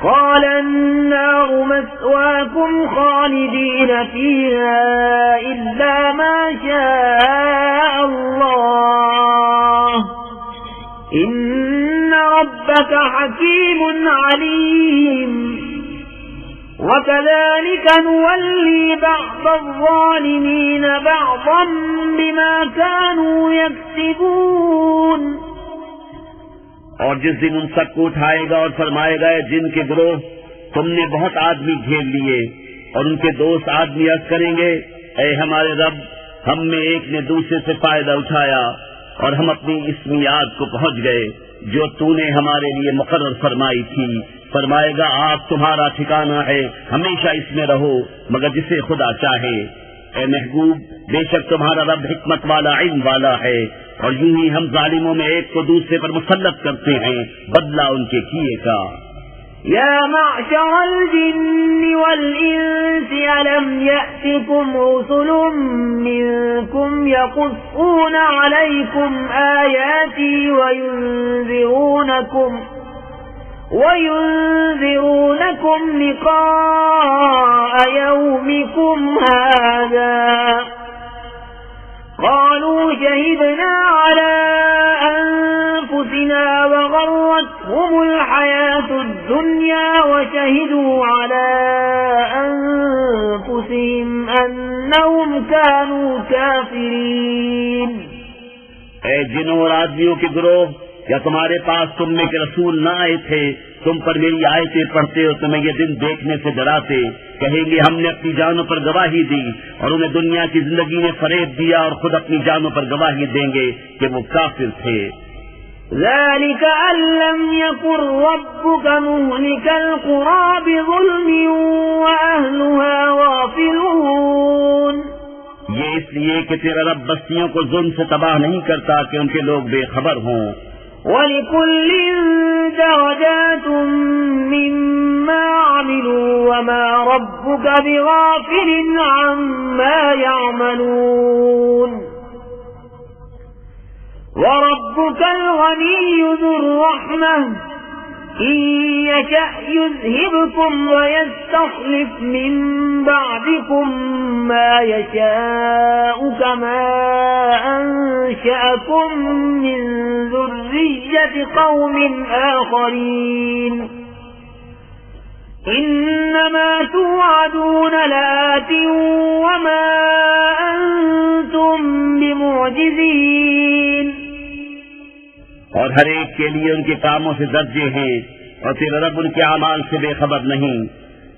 قال النار مثواكم خالدين فيها إلا ما شاء الله إن ربك حكيم عليم وكذلك نولي بعض الظالمين بعضا بما كانوا يكسبون। और जिस दिन उन सबको उठाएगा और फरमाएगा, जिनके गिरोह तुमने बहुत आदमी घेर लिए, और उनके दोस्त आदमी अर्ज करेंगे, ऐ हमारे रब, हम में एक ने दूसरे से फायदा उठाया और हम अपनी इस मियाद को पहुंच गए जो तूने हमारे लिए मुकर्रर फरमाई थी। फरमाएगा, आप तुम्हारा ठिकाना है, हमेशा इसमें रहो मगर जिसे खुदा चाहे। ए महबूब, बेशक तुम्हारा रब हिकमत वाला, इल्म वाला है, और यूं ही हम जालिमों में एक को दूसरे पर मुसल्लत करते हैं बदला उनके किए का। या मअशर अल-जिन्न वल-इंस अलम यअतिकुम रुसुलुम मिनकुम यक़ुस्सून अलैकुम आयाती वयुनज़िरूनकुम लिक़ाअ यौमिकुम हाज़ा قالوا شهدنا على أنفسنا وغرتهم الحياة الدنيا وشهدوا على أنفسهم أنهم كانوا كافرين। ऐ जिनों और आदमियों के गिरोह, या तुम्हारे पास तुम में के रसूल न आए थे, तुम पर मेरी आयतें पढ़ते हो, तुम्हें ये दिन देखने से डराते, कहेंगे हमने अपनी जानों पर गवाही दी, और उन्हें दुनिया की जिंदगी ने फरेब दिया और खुद अपनी जानों पर गवाही देंगे कि वो काफिर थे। ذلك أن لم يكن ربك مهلك القرى بظلم وأهلها غافلون। ये इसलिए कि तेरा रब बस्तियों को जुल्म से तबाह नहीं करता कि उनके लोग बेखबर हों। وَلِكُلٍّ دَرَجَاتٌ مِّمَّا عَمِلُوا وَمَا رَبُّكَ بِغَافِلٍ عَمَّا يَعْمَلُونَ وَرَبُّكَ الْغَنِيُّ ذُو الرَّحْمَةِ إِن يَشَأْ يُذْهِبْكُمْ وَيَسْتَخْلِفْ مِن بَعْدِكُم مَّا يَشَاءُ كَمَا أَنشَأَكُم مِّن ذُرِّيَّةِ قَوْمٍ آخَرِينَ إِنَّمَا توعدون لآت وما أنتم بمعجزين। और हर एक के लिए उनके कामों से दर्जे हैं, और तेरा रब उनके अमाल से बेखबर नहीं।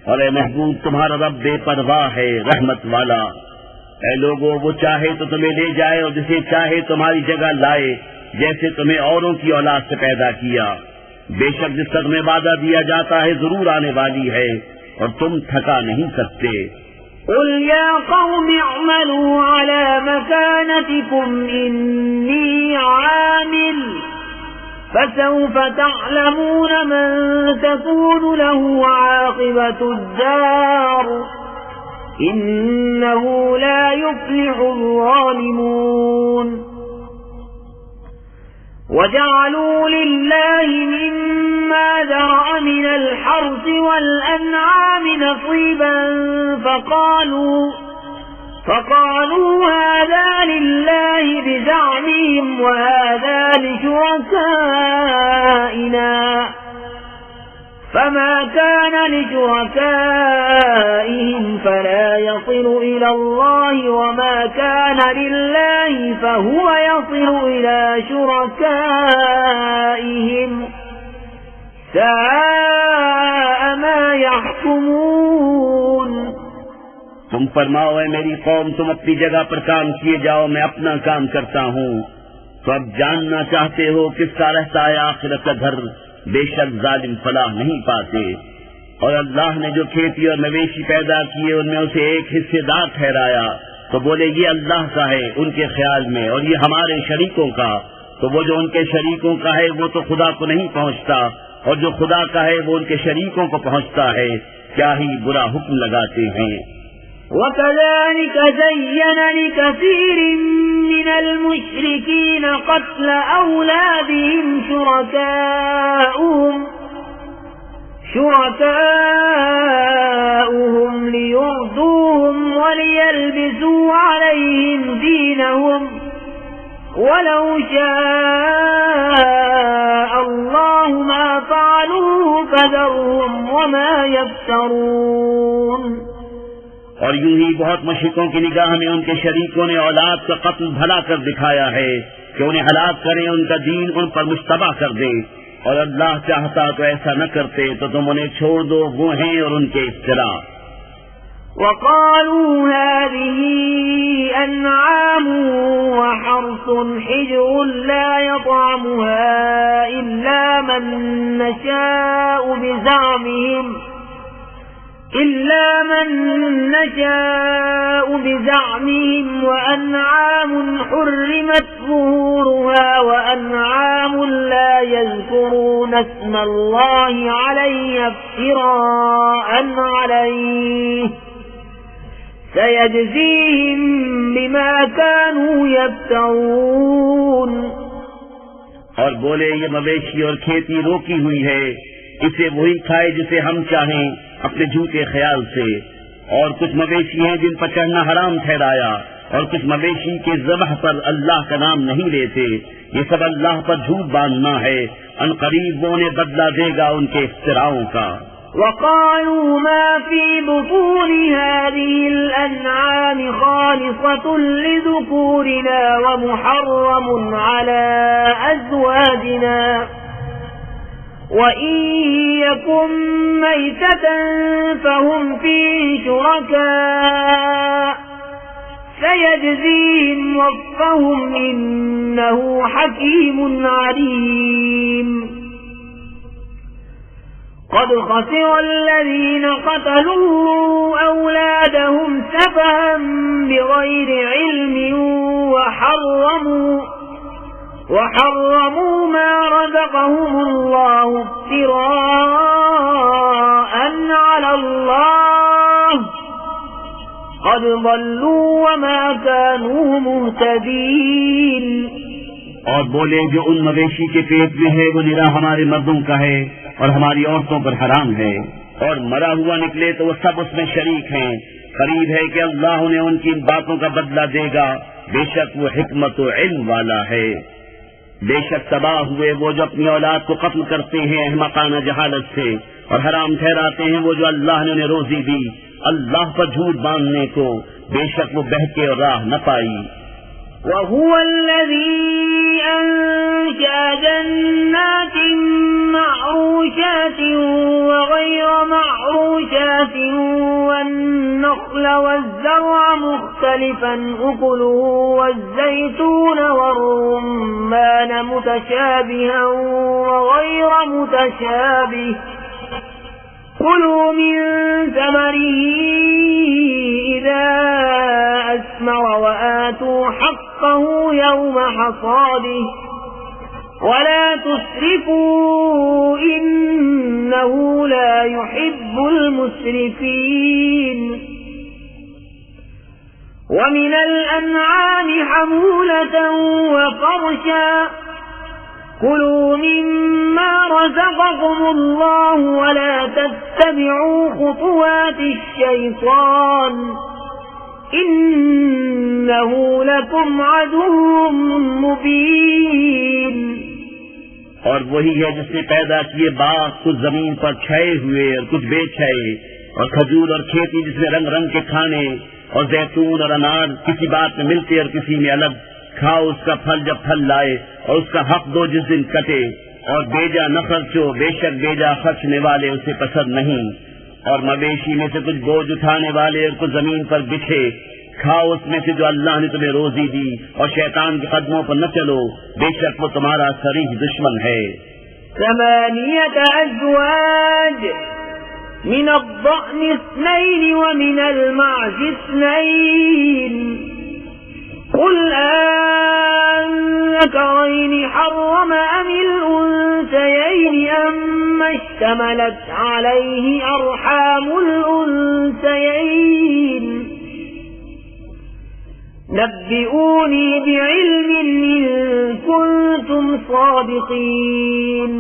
और ए महबूब, तुम्हारा रब बेपरवाह है, रहमत वाला। ए लोगों, वो चाहे तो तुम्हें ले जाए और जिसे चाहे तुम्हारी जगह लाए, जैसे तुम्हें औरों की औलाद से पैदा किया। बेशक जिस तक में वादा दिया जाता है जरूर आने वाली है, और तुम थका नहीं सकते। قل يا قوم اعملوا على مكانتكم إني عامل فسوف تعلمون من تكون له عاقبة الدار إنه لا يفلح الظالمون وجعلوا لله مما ذرأ من الحرث والأنعام نصيبا فقالوا هذا لله بزعمهم وهذا لشركائنا فما كان لشركائهم فلا يصل إلى الله وما كان لله فهو يصل إلى شركائهم ساء ما يحكمون। तुम फरमाओ है मेरी कौम, तुम अपनी जगह पर काम किए जाओ, मैं अपना काम करता हूँ। तो अब जानना चाहते हो किसका रहता है आखिरत का घर? बेशक जालिम फलाह नहीं पाते। और अल्लाह ने जो खेती और मवेशी पैदा किए उनमें उसे एक हिस्सेदार ठहराया, तो बोले ये अल्लाह का है उनके ख्याल में, और ये हमारे शरीकों का। तो वो जो उनके शरीकों का है वो तो खुदा को नहीं पहुँचता, और जो खुदा का है वो उनके शरीकों को पहुँचता है। क्या ही बुरा हुक्म लगाते हैं। وكذلك زين لكثير من المشركين قتل أولادهم شركاؤهم ليردوهم وليلبسوا عليهم دينهم ولو شاء الله ما فعلوه فذرهم وما يفترون। और यूं ही बहुत मुश्रिकों की निगाह में उनके शरीकों ने औलाद का कत्ल भला कर दिखाया है कि उन्हें हलाक करें, उनका दीन उन पर मुश्तबा कर दे। और अल्लाह चाहता तो ऐसा न करते, तो तुम उन्हें छोड़ दो, वो हैं और उनके इफ्तिरा। وقالوا هذه أنعام وحرث حجر لا يطعمها إلا من نشاء بزعمهم وأنعام حرمت ظهورها وأنعام لا يذكرون اسم الله عليه افتراء عليه سيجزيهم بما كانوا يفترون। और बोले ये मवेशी और खेती रोकी हुई है, इसे वही खाए जिसे हम चाहें अपने झूठे ख्याल से। और कुछ मवेशी हैं जिन पर चढ़ना हराम ठहराया, और कुछ मवेशी के ज़बह पर अल्लाह का नाम नहीं लेते। ये सब अल्लाह पर झूठ बांधना है। अनकरीब वो उन्हें बदला देगा उनके इफ्तिराओं का। وقالوا ما في بطون هذه الأنعام خالصة لذكورنا ومحرم على أزواجنا وإن يكن ميتة فهم فيه شركاء سيجزيهم وصفهم إنه حكيم عليم। قد خسر الذين قتلوا أولادهم سفها بغير علم وحرموا ما رزقهم الله افتراء على الله قد ضلوا وما كانوا مهتدين। और बोले जो उन मवेशी के पेट में है वो निरा हमारे मर्दों का है और हमारी औरतों पर हराम है, और मरा हुआ निकले तो वो सब उसमें शरीक हैं। करीब है कि अल्लाह उन्हें उनकी इन बातों का बदला देगा, बेशक वो हिकमत व इल्म वाला है। बेशक तबाह हुए वो जो अपनी औलाद को कत्ल करते हैं अहमकाना जहालत से, और हराम ठहराते हैं वो जो अल्लाह ने उन्हें रोजी दी अल्लाह पर झूठ बांधने को, बेशक वो बहके और राह न पाई। وهو الذي أنشأ جنات معروشات وغير معروشات والنخل والزرع مختلفا أكله والزيتون والرمان متشابها وغير متشابه كلوا من ثمره إذا أثمر وآتوا حقه يوم حصاده वला तुस्रिफू इन्नहू ला युहिब्बुल मुस्रिफीन। वमिनल अन्आमि हमूलतन वफरशा कुलू मिम्मा रज़क़कुमुल्लाहु वला तत्तबि'ू खुतुवातिश शैतान इन्नहू लकुम अदुव्वुम मुबीन। और वही है जिसने पैदा किए बाग कुछ जमीन पर छाए हुए और कुछ बेछाए, और खजूर और खेती जिसमें रंग रंग के खाने, और जैतून और अनार किसी बात में मिलते और किसी में अलग। खाओ उसका फल जब फल लाए, और उसका हक दो जिस दिन कटे, और बेजा न खर्चो, बेशक बेजा खर्चने वाले उसे पसंद नहीं। और मवेशी में से कुछ बोझ उठाने वाले और कुछ जमीन पर बिछे, खाओ उसमें से जो अल्लाह ने तुम्हें रोजी दी, और शैतान के कदमों पर न चलो, बेशक वो तुम्हारा सरीह दुश्मन है। समानियत अज़वाज मिन अज़्ज़अन इस्नैन व मिन अल-मअज़ इस्नैन कुल अज़्ज़करैन हर्रम अमिल उन्सयैन अम्मा इश्तमलत अलैहि अर्हामुल उन्सयैन नब्बिऊनी बिइल्मिन इन कुंतुम सादिकीन।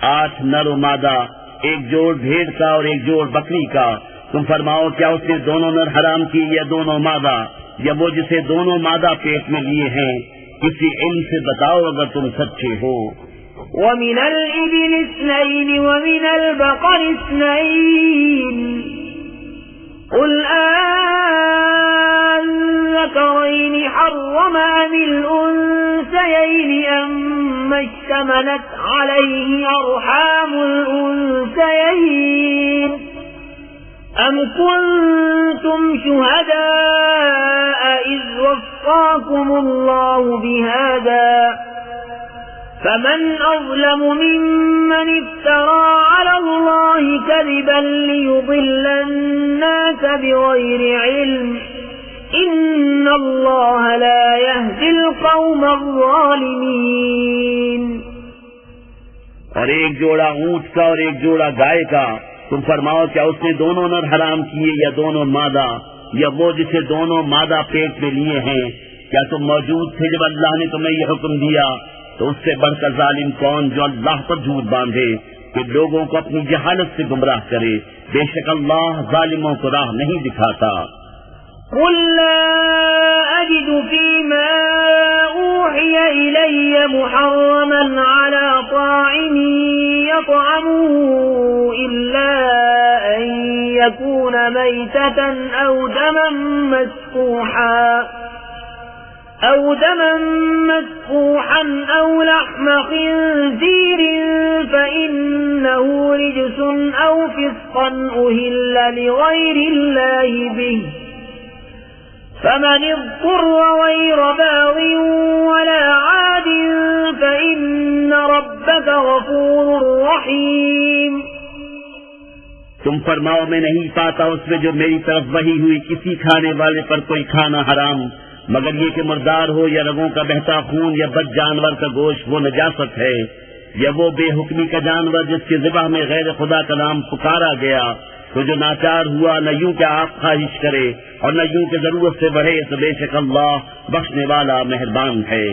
8 नर व मादा, एक जोड़ भेड़ का और एक जोड़ बकरी का। तुम फरमाओ क्या उसने दोनों नर हराम की या दोनों मादा, या वो जिसे दोनों मादा पेट में लिए हैं? किसी इल्म से बताओ अगर तुम सच्चे हो। वमिनल इबिल इस्नैन वमिनल बकर इस्नैन कुल अज़्ज़करैन हर्रम अमिल उन्सयैन अम्मा इश्तमलत अलैहि अर्हामुल उन्सयैन अम कुंतुम शुहदाअ इज़ वफ़्फ़ाकुमुल्लाहु बिहाज़ा फमन अज़लमु मिम्मन इफ्तरा अलल्लाहि कज़िबन लियुज़िल्ल अन्नास बिग़ैरि इल्म इन्नल्लाह ला यहदिल क़ौम अज़्ज़ालिमीन। और एक जोड़ा ऊंट का और एक जोड़ा गाय का। तुम फरमाओ क्या उसने दोनों नर हराम किए या दोनों मादा, या वो जिसे दोनों मादा पेट में लिए हैं? क्या तुम मौजूद थे जब अल्लाह ने तुम्हें यह हुक्म दिया? तो उससे बढ़कर जालिम कौन जो अल्लाह पर झूठ बांधे कि लोगों को अपनी जहालत से गुमराह करे। बेशक अल्लाह जालिमों को राह नहीं दिखाता। कुल ला अजिदु फीमा ऊहिय इलय्य मुहर्रमन अला ताइमिन यतअमुहु इल्ला अन यकून मैततन औ दमन मस्फूहन औ लहम खिंज़ीर फ़इन्नहु रिज्सुन औ फ़िस्क़न उहिल्ल लिग़ैरिल्लाहि बिहि फमन इज़्तुर्र गैर बाग़ वला आद फ़इन्न रब्बक गफ़ूरुर रहीम। तुम फरमाओ मैं नहीं पाता उसमें जो मेरी तरफ वही हुई किसी खाने वाले पर कोई खाना हराम, मगर ये कि मुर्दार हो या रगों का बहता खून या बद जानवर का गोश्त वो नजासत है, या वो बेहुक्मी का जानवर जिसके ज़िबह में गैर खुदा का नाम पुकारा गया। तो जो नाचार हुआ न यूं के आप ख्वाहिश करे और न यूं के जरूरत से बढ़े, तो बेशक अल्लाह बख्शने वाला मेहरबान है।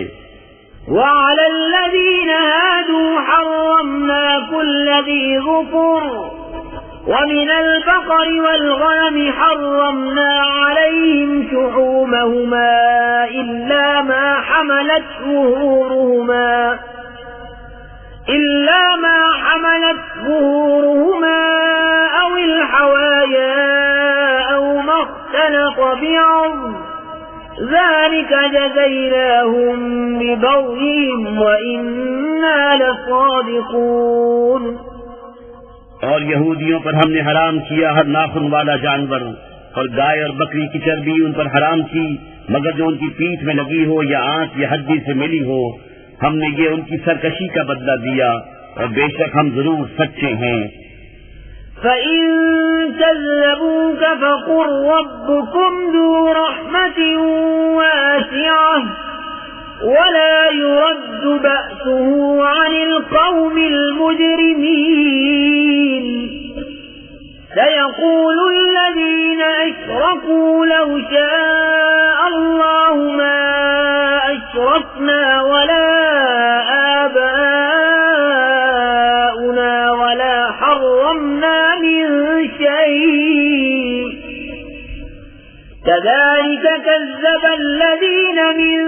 वअलल्लज़ीन हादू हर्रमना कुल्ल ज़ी ज़ुफ़ुर वमिनल बक़रि वल ग़नमि हर्रमना अलैहिम शुहूमहुमा इल्ला मा हमलत ظهورهما أو الحوايا أو ما اختلط بعظم ذلك جزيناهم ببغيهم وإنا لصادقون। और यहूदियों पर हमने हराम किया हर नाखून वाला जानवर, और गाय और बकरी की चर्बी उन पर हराम की, मगर जो उनकी पीठ में लगी हो या आंत या हड्डी से मिली हो। हमने ये उनकी सरकशी का बदला दिया, और बेशक हम जरूर सच्चे हैं। فإن كذبوك فقل ربكم ذو رحمة واسعة ولا يرد بأسه عن القوم المجرمين سيقول الذين أشركوا لو شاء الله ما أشركنا ولا آباؤنا ولا حرمنا من شيء كذلك كذب الذين من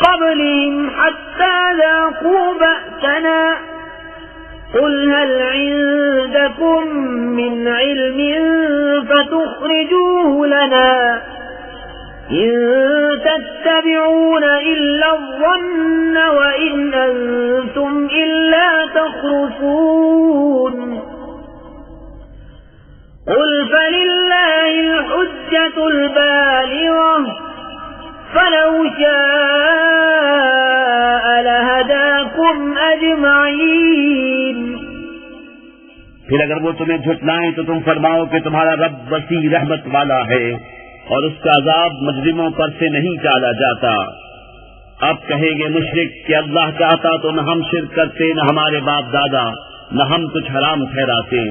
قبلهم حتى ذاقوا بأسنا قل هل عندكم من علم فتخرجوه لنا إن تتبعون إلا الظن وإن أنتم إلا تخرصون قل فلله الحجة البالغة فلو شاء لهداكم أجمعين फिर अगर वो तुम्हें झुटलाएं तो तुम फरमाओ कि तुम्हारा रब वसी रहमत वाला है और उसका अजाब मुजरिमों पर से नहीं टाला जाता। अब कहेंगे मुशरिक कि अल्लाह चाहता तो न हम शिर्क करते, न हमारे बाप दादा, न हम कुछ हराम ठहराते।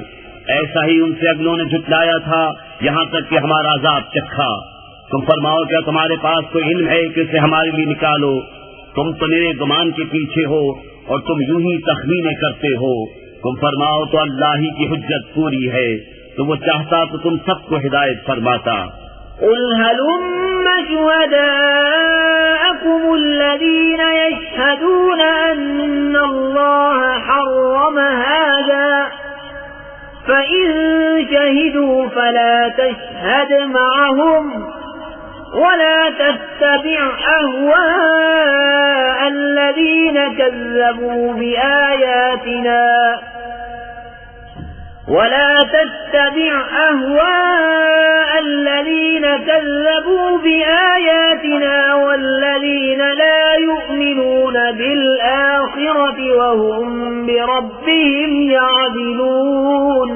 ऐसा ही उनसे अगलों ने झुटलाया था, यहाँ तक कि हमारा अजाब चखा। तुम फरमाओ क्या तुम्हारे पास कोई इल्म है कि इसे हमारे लिए निकालो? तुम तो मेरे गुमान के पीछे हो और तुम यूं ही तखमीने करते हो। तुम फरमाओ तो अल्लाह ही की हुज्जत पूरी है, तो वो चाहता तो तुम सबको हिदायत फरमाता। قل هلم شهداءكم الذين يشهدون أن الله حرم هذا فإن شهدوا فلا تشهد معهم ولا تتبع أهواء الذين كذبوا بآياتنا والذين لا يؤمنون بالآخرة وهم بربهم يعدلون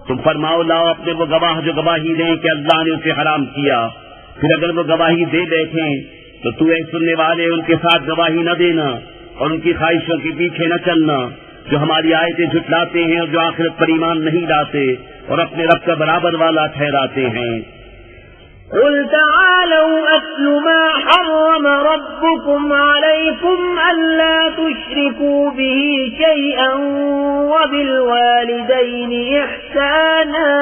तुम फरमाओ लाओ अपने वो गवाह जो गवाही दें कि अल्लाह ने उसे हराम किया। फिर अगर वो गवाही दे बैठे तो तू ऐसे सुनने वाले उनके साथ गवाही न देना और उनकी ख्वाहिशों के पीछे न चलना जो हमारी आयतें झुटलाते हैं और जो आखिरत पर ईमान नहीं लाते और अपने रब का बराबर वाला ठहराते हैं। قل تعالوا أتل ما حرم ربكم عليكم ألا تشركوا به شيئا وبالوالدين إحسانا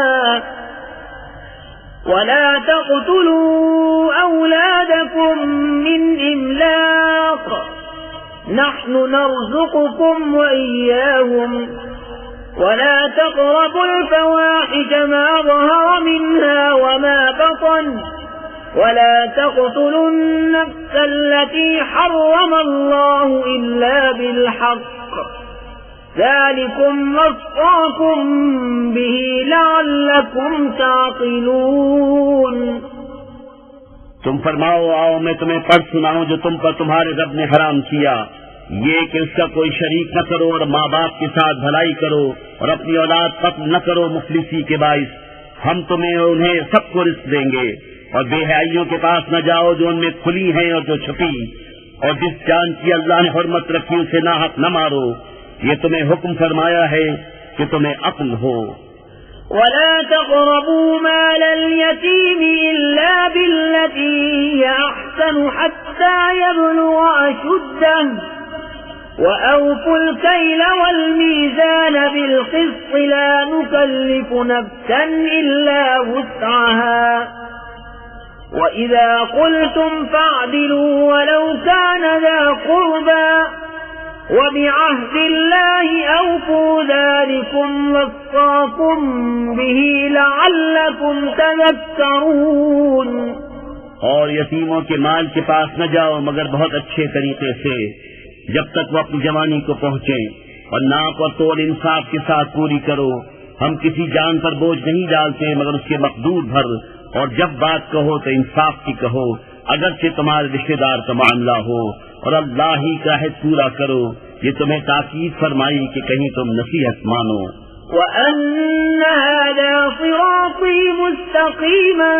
ولا تقتلوا أولادكم من إملاق نحن نرزقكم وإياهم ولا تقربوا الفواحش ما ظهر منها وما بطن ولا تقتلوا النفس التي حرم الله إلا بالحق ذلكم وصاكم به لعلكم تعقلون तुम फरमाओ आओ मैं तुम्हें पढ़ सुनाऊं जो तुम पर तुम्हारे रब ने हराम किया, ये कि उसका कोई शरीक न करो और माँ बाप के साथ भलाई करो और अपनी औलाद कत्ल न करो मुखलिसी के बाइस। हम तुम्हें और उन्हें सबको रिस्क देंगे और बेहयाइयों के पास न जाओ जो उनमें खुली हैं और जो छुपी, और जिस जान की अल्लाह ने हुर्मत रखी उसे नाहक न मारो। ये तुम्हें हुक्म फरमाया है कि तुम्हें अक्ल हो। ولا تقربوا مال اليتيم إلا بالتي هي أحسن حتى يبلغ أشده وأوفوا الكيل والميزان بالقسط لا نكلف نفسا إلا وسعها وإذا قلتم فاعدلوا ولو كان ذا قربى وبعهد الله أوفوا ذلكم وصاكم به لعلكم تذكرون। और यतीमों के माल के पास न जाओ मगर बहुत अच्छे तरीके से जब तक वो अपनी जवानी को पहुँचे, और नाप और तोल इंसाफ के साथ पूरी करो। हम किसी जान पर बोझ नहीं डालते मगर उसके मकदूर भर, और जब बात कहो तो इंसाफ की कहो अगरचे तुम्हारे रिश्तेदार का मामला हो, और अल्लाह ही का है पूरा करो। ये तुम्हें ताकीद फरमाई कि कहीं तुम नसीहत मानो। وأن هذا صراطي مستقيما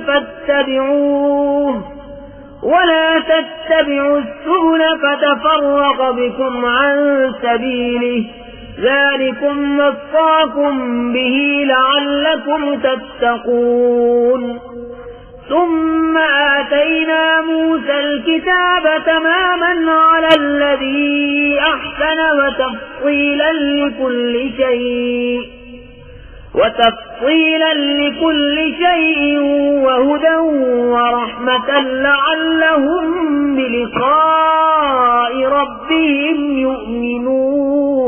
فاتبعوه ولا تتبعوا تتبعوا السبل فتفرق بكم عن سبيله ذلكم وصاكم به لعلكم تتقون ثم آتينا موسى الكتاب تماما على الذي أحسن وتفصيلا لكل شيء وهدى ورحمة لعلهم بلقاء ربهم يؤمنون।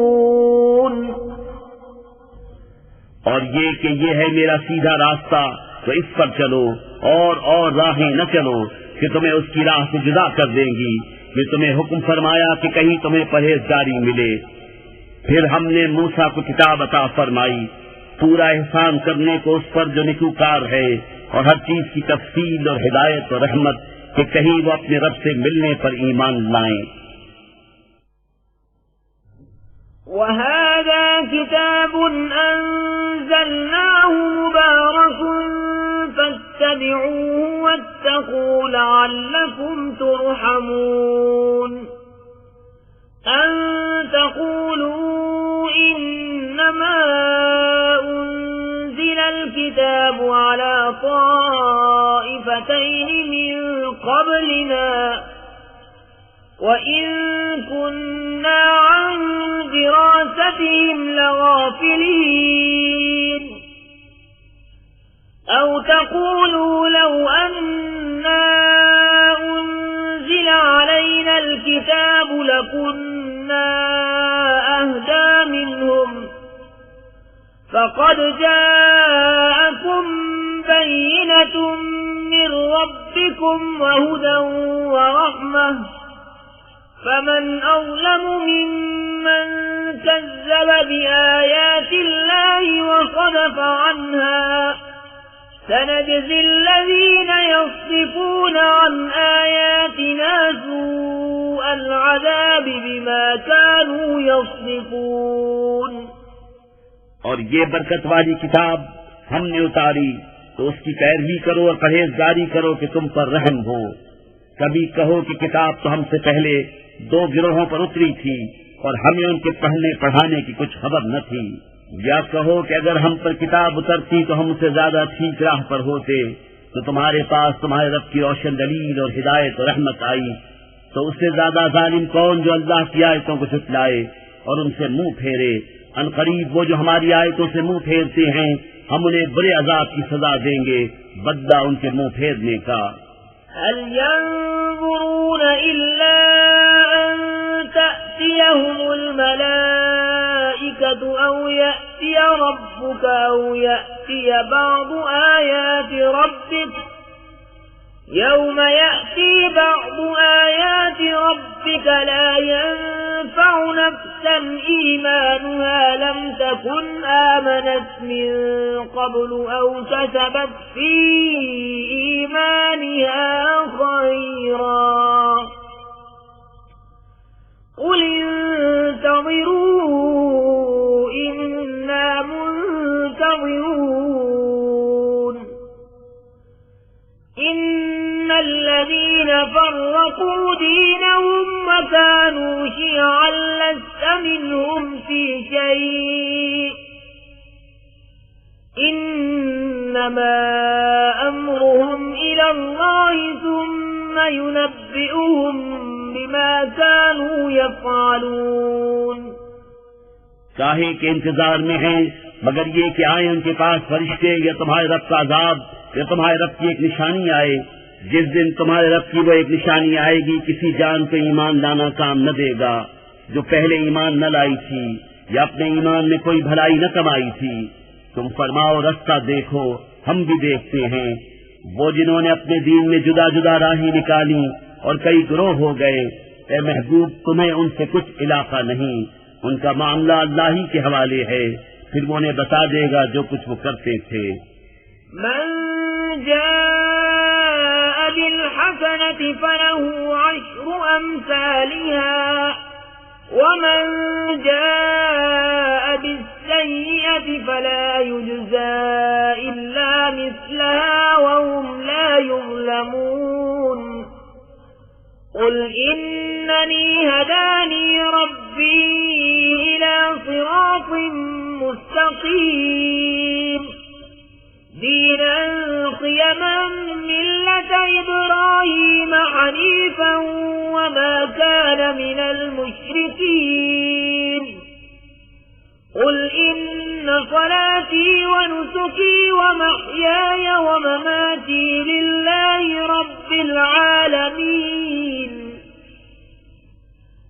और ये है मेरा सीधा रास्ता, तो इस पर चलो और राहें न चलो कि तुम्हें उसकी राह से जुदा कर देंगी। कि तुम्हें हुक्म फरमाया कि कहीं तुम्हें परहेजगारी मिले। फिर हमने मूसा को किताब अता फरमाई, पूरा एहसान करने को उस पर जो निकूकार है, और हर चीज की तफसील और हिदायत और रहमत कि कहीं वो अपने रब से मिलने पर ईमान लाएं। وهذا كتاب أنزلناه مبارك فاتبعوه واتقوا لعلكم ترحمون أن تقولوا إنما أنزل الكتاب على طائفتين من قبلنا وإن كنا عن دراستهم لغافلين أو تقولوا لو أنا أنزل علينا الكتاب لكنا أهدى منهم فقد جاءكم بينة من ربكم وهدى ورحمة فمن أظلم ممن كذب بآيات الله وصدف عنها سنجزي الذين يصدفون عن آياتنا سوء العذاب بما كانوا يصدفون। और ये बरकत वाली किताब हमने उतारी तो उसकी पैरवी करो और परहेजगारी करो कि तुम पर रहम हो। कभी कहो कि किताब तो हमसे पहले 2 गिरोहों पर उतरी थी और हमें उनके पढ़ने पढ़ाने की कुछ खबर न थी, या कहो कि अगर हम पर किताब उतरती तो हम उससे ज्यादा ठीक राह पर होते। तो तुम्हारे पास तुम्हारे रब की रोशन दलील और हिदायत और रहमत आई, तो उससे ज्यादा जालिम कौन जो अल्लाह की आयतों को झुठलाए और उनसे मुंह फेरे। अनकरीब वो जो हमारी आयतों से मुंह फेरते हैं, हम उन्हें बुरे अजाब की सजा देंगे, बदला उनके मुंह फेरने का। هل ينظرون إلا أن تأتيهم الملائكة أو يأتي ربك أو يأتي بعض آيات ربك يوم يأتي بعض آيات ربك لا ينفع نفسا إيمانها لم تكن آمنت من قبل أو كسبت في إيمانها خيرا قل انتظروا إنا منتظرون إن الذين فرقوا دينهم وكانوا شيعا لست منهم في شيء إنما أمرهم إلى الله ثم ينبئهم بما كانوا يفعلون। काहे के इंतजार में हैं, मगर ये कि आए उनके पास फरिश्ते या तुम्हारे रब का अजाब या तुम्हारे रब की एक निशानी आए। जिस दिन तुम्हारे रब की वो एक निशानी आएगी, किसी जान को ईमान लाना काम न देगा जो पहले ईमान न लाई थी या अपने ईमान में कोई भलाई न कमाई थी। तुम फरमाओ रास्ता देखो, हम भी देखते हैं। वो जिन्होंने अपने दीन में जुदा जुदा राहें निकाली और कई गिरोह हो गए, ए महबूब तुम्हें उनसे कुछ इलाका नहीं, उनका मामला अल्लाह ही के हवाले है, फिर वो उन्हें बता देगा जो कुछ वो करते थे। मन जाअ बिलहसनति फलहु अश्रु अम्सालिहा वमन जाअ बिस्सय्यिअति फला युज्ज़ा इल्ला मिस्लहा वहुम ला युज़्लमून। قل إنني هداني ربي إلى صراط مستقيم دينا قيما ملة إبراهيم حنيفا وما كان من المشركين قل إن صلاتي ونسكي ومحياي ومماتي لله رب العالمين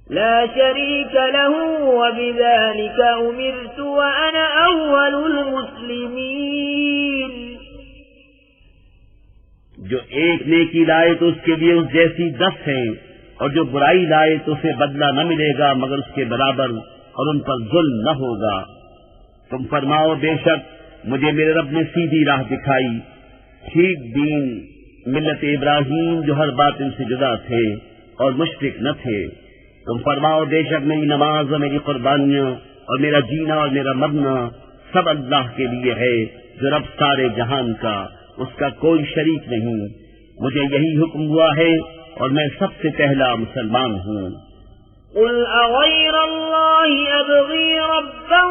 لا شريك له وبذلك أمرت وأنا أول المسلمين जो एक नेकी लाए तो उसके लिए उस जैसी 10 है, और जो बुराई लाए तो उसे बदला न मिलेगा मगर उसके बराबर, और उन पर जुल्म न होगा। तुम फरमाओ, बेशक मुझे मेरे रब ने सीधी राह दिखाई, ठीक दीन मिल्लत इब्राहीम जो हर बातिल से जुदा थे और मुशरिक न थे। तुम फरमाओ, बेशक मेरी नमाज और मेरी कुर्बानियां और मेरा जीना और मेरा मरना सब अल्लाह के लिए है, जो रब सारे जहान का, उसका कोई शरीक नहीं। मुझे यही हुक्म हुआ है और मैं सबसे पहला मुसलमान हूँ। قل أغير الله أبغي ربا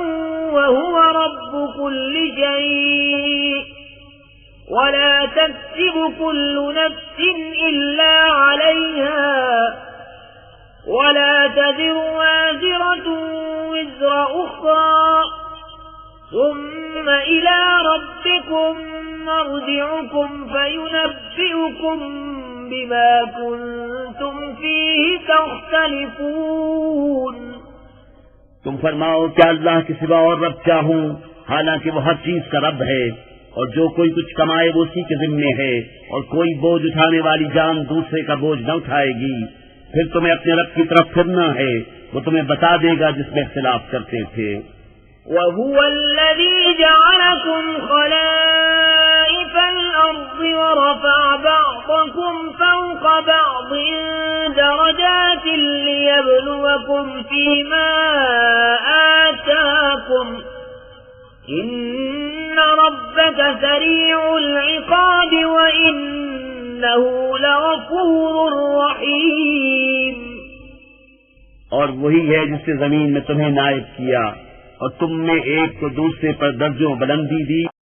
وهو رب كل شيء ولا تكسب كل نفس إلا عليها ولا تزر وازرة وزر أخرى ثم إلى ربكم مرجعكم فينبئكم بما كنتم فيه تختلفون तुम फरमाओ, क्या अल्लाह के सिवा और रब चाहूं, हालांकि वो हर चीज का रब है, और जो कोई कुछ कमाए वो उसी के जिम्मे है, और कोई बोझ उठाने वाली जान दूसरे का बोझ न उठाएगी। फिर तुम्हें अपने रब की तरफ फिरना है, वो तुम्हें बता देगा जिसमें इख्तिलाफ करते थे। وهو الذي جعلكم خلائف الأرض ورفع بعضكم فوق بعض درجات ليبلوكم فيما آتاكم إن ربك سريع العقاب وإنه لغفور رحيم। और वही है जिसने जमीन में तुम्हें नायब किया और तुम में एक को दूसरे पर दर्जों बुलंदी दी।